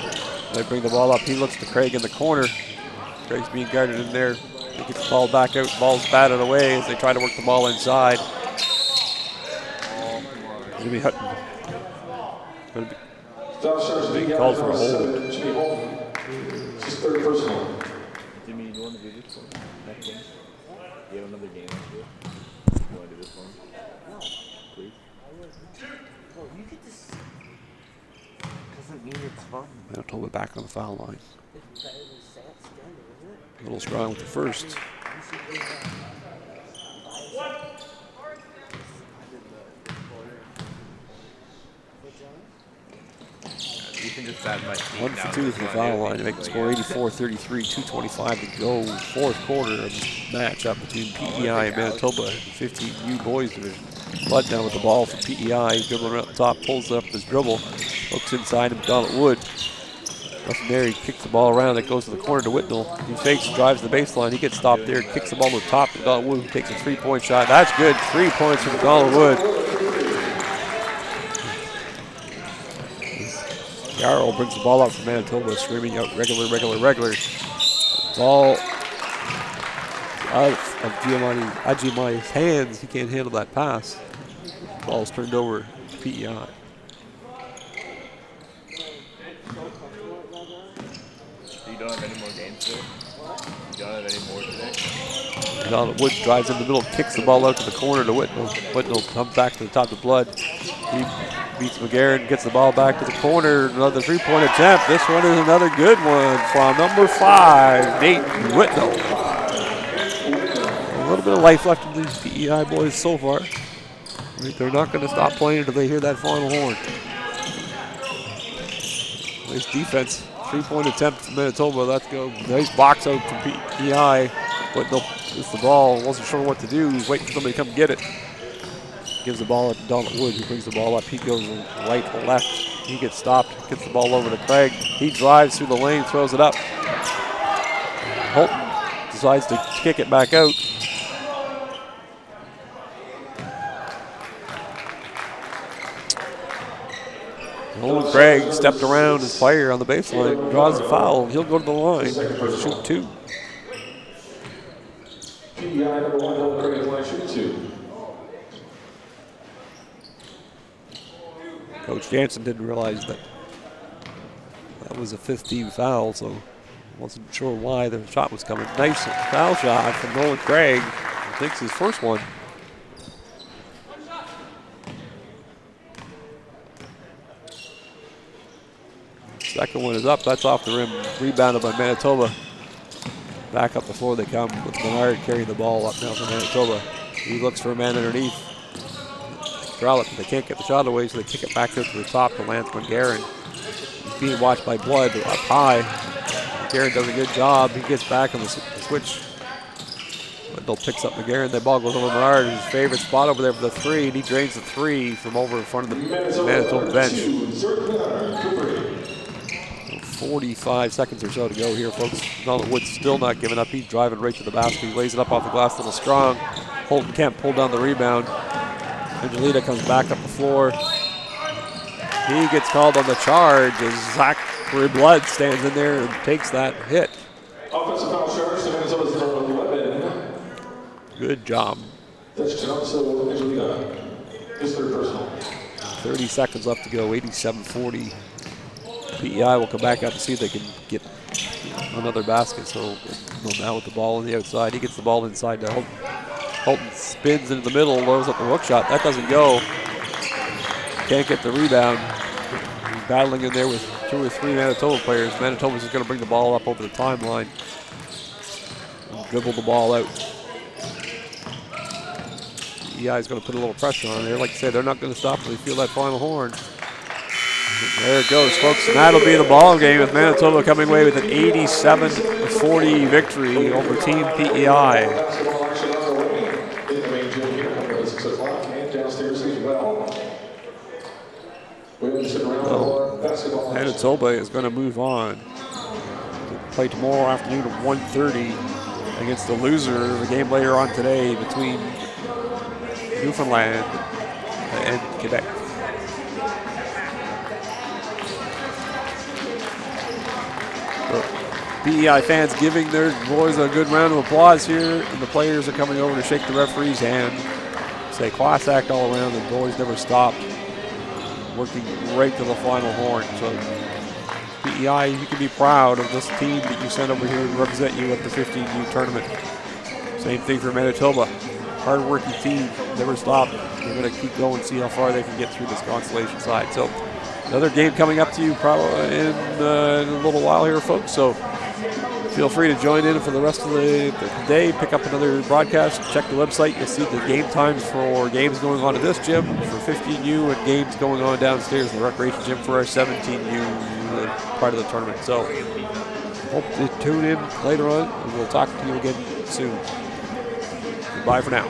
They bring the ball up. He looks to Craig in the corner. Craig's being guarded in there. He gets the ball back out. Ball's batted away as they try to work the ball inside. Jimmy Hutton. Being called for a hold. Jimmy Holton. It's his 3rd personal. Jimmy, you want to do this one? Next one? You have another game after it? You want to do this one? No. Please? Well, you get this. Doesn't mean it's fun. Manitoba back on the foul line. It's better than Sats standard, isn't it? A little strong with the first. You can just add my team 1 for 2 from the foul line to make the score 84-33, 2:25 to go. Fourth quarter of the matchup between PEI and Manitoba, the 15U boys division. Blood down with the ball for PEI, dribbling around the top, pulls up his dribble, looks inside him, Donald Wood. Nothing there, he kicks the ball around, it goes to the corner to Whitnell. He fakes, drives the baseline, he gets stopped there, kicks the ball to the top to Donald Wood, who takes a 3-point shot. That's good, 3 points from Donald Wood. Yarrow brings the ball out for Manitoba, screaming out regular. Ball out of Ajimai's hands. He can't handle that pass. Ball's turned over to PEI. You don't have any more games today? You don't have any more today? Donald Wood drives in the middle, kicks the ball out to the corner to Whitnell. Whitnell comes back to the top of Blood. He beats McGarren, gets the ball back to the corner. Another 3-point attempt. This one is another good one from number 5, Nate Whitnell. A little bit of life left in these PEI boys so far. They're not going to stop playing until they hear that final horn. Nice defense. 3-point attempt from Manitoba. Let's go. Nice box out from PEI. Whitnell gets the ball. Wasn't sure what to do. He's waiting for somebody to come get it. Gives the ball up to Donald Wood, who brings the ball up. He goes right to left. He gets stopped, gets the ball over to Craig. He drives through the lane, throws it up. Holton decides to kick it back out. Old Craig stepped around his player on the baseline, draws the foul. He'll go to the line, shoot 2. PEI number 1, Dylan Craig, line shooting 2. Coach Jansen didn't realize that was a 5th team foul, so wasn't sure why the shot was coming. Nice foul shot from Nolan Craig. I think it's his first one. Second one is up. That's off the rim. Rebounded by Manitoba. Back up the floor they come with Menard carrying the ball up now for Manitoba. He looks for a man underneath. They can't get the shot away, so they kick it back up to the top to Lance McGarren. He's being watched by Blood up high. McGarren does a good job. He gets back on the switch. Wendell picks up McGarren. The ball goes over Menard, his favorite spot over there for the 3, and he drains the 3 from over in front of the Manitoba bench. 45 seconds or so to go here, folks. Donald Wood's still not giving up. He's driving right to the basket. He lays it up off the glass a little strong. Holton can't pull down the rebound. Angelina comes back up the floor. He gets called on the charge as Zachary Blood stands in there and takes that hit. Offensive foul charge to Minnesota's number 11. Good job. That's Johnson Angelina. His 3rd personal. 30 seconds left to go, 87-40. PEI will come back out to see if they can get another basket. So now with the ball on the outside, he gets the ball inside to Holton. Holton spins into the middle, loads up the hook shot. That doesn't go. Can't get the rebound. He's battling in there with 2 or 3 Manitoba players. Manitoba's just going to bring the ball up over the timeline and dribble the ball out. EI is going to put a little pressure on there. Like I said, they're not going to stop until they feel that final horn. And there it goes, folks. And that'll be the ball game with Manitoba coming away with an 87-40 victory over Team PEI. Manitoba is going to move on to play tomorrow afternoon at 1:30 against the loser of the game later on today between Newfoundland and Quebec. So, PEI fans giving their boys a good round of applause here, and the players are coming over to shake the referee's hand. Say class act all around, the boys never stopped, working right to the final horn. So PEI, you can be proud of this team that you sent over here to represent you at the 15U tournament. Same thing for Manitoba. Hard-working team, never stopped. They're going to keep going, see how far they can get through this consolation side. So another game coming up to you probably in a little while here, folks. So feel free to join in for the rest of the day. Pick up another broadcast. Check the website. You'll see the game times for games going on at this gym for 15U and games going on downstairs in the recreation gym for our 17U part of the tournament. So hope to tune in later on, and we'll talk to you again soon. Goodbye for now.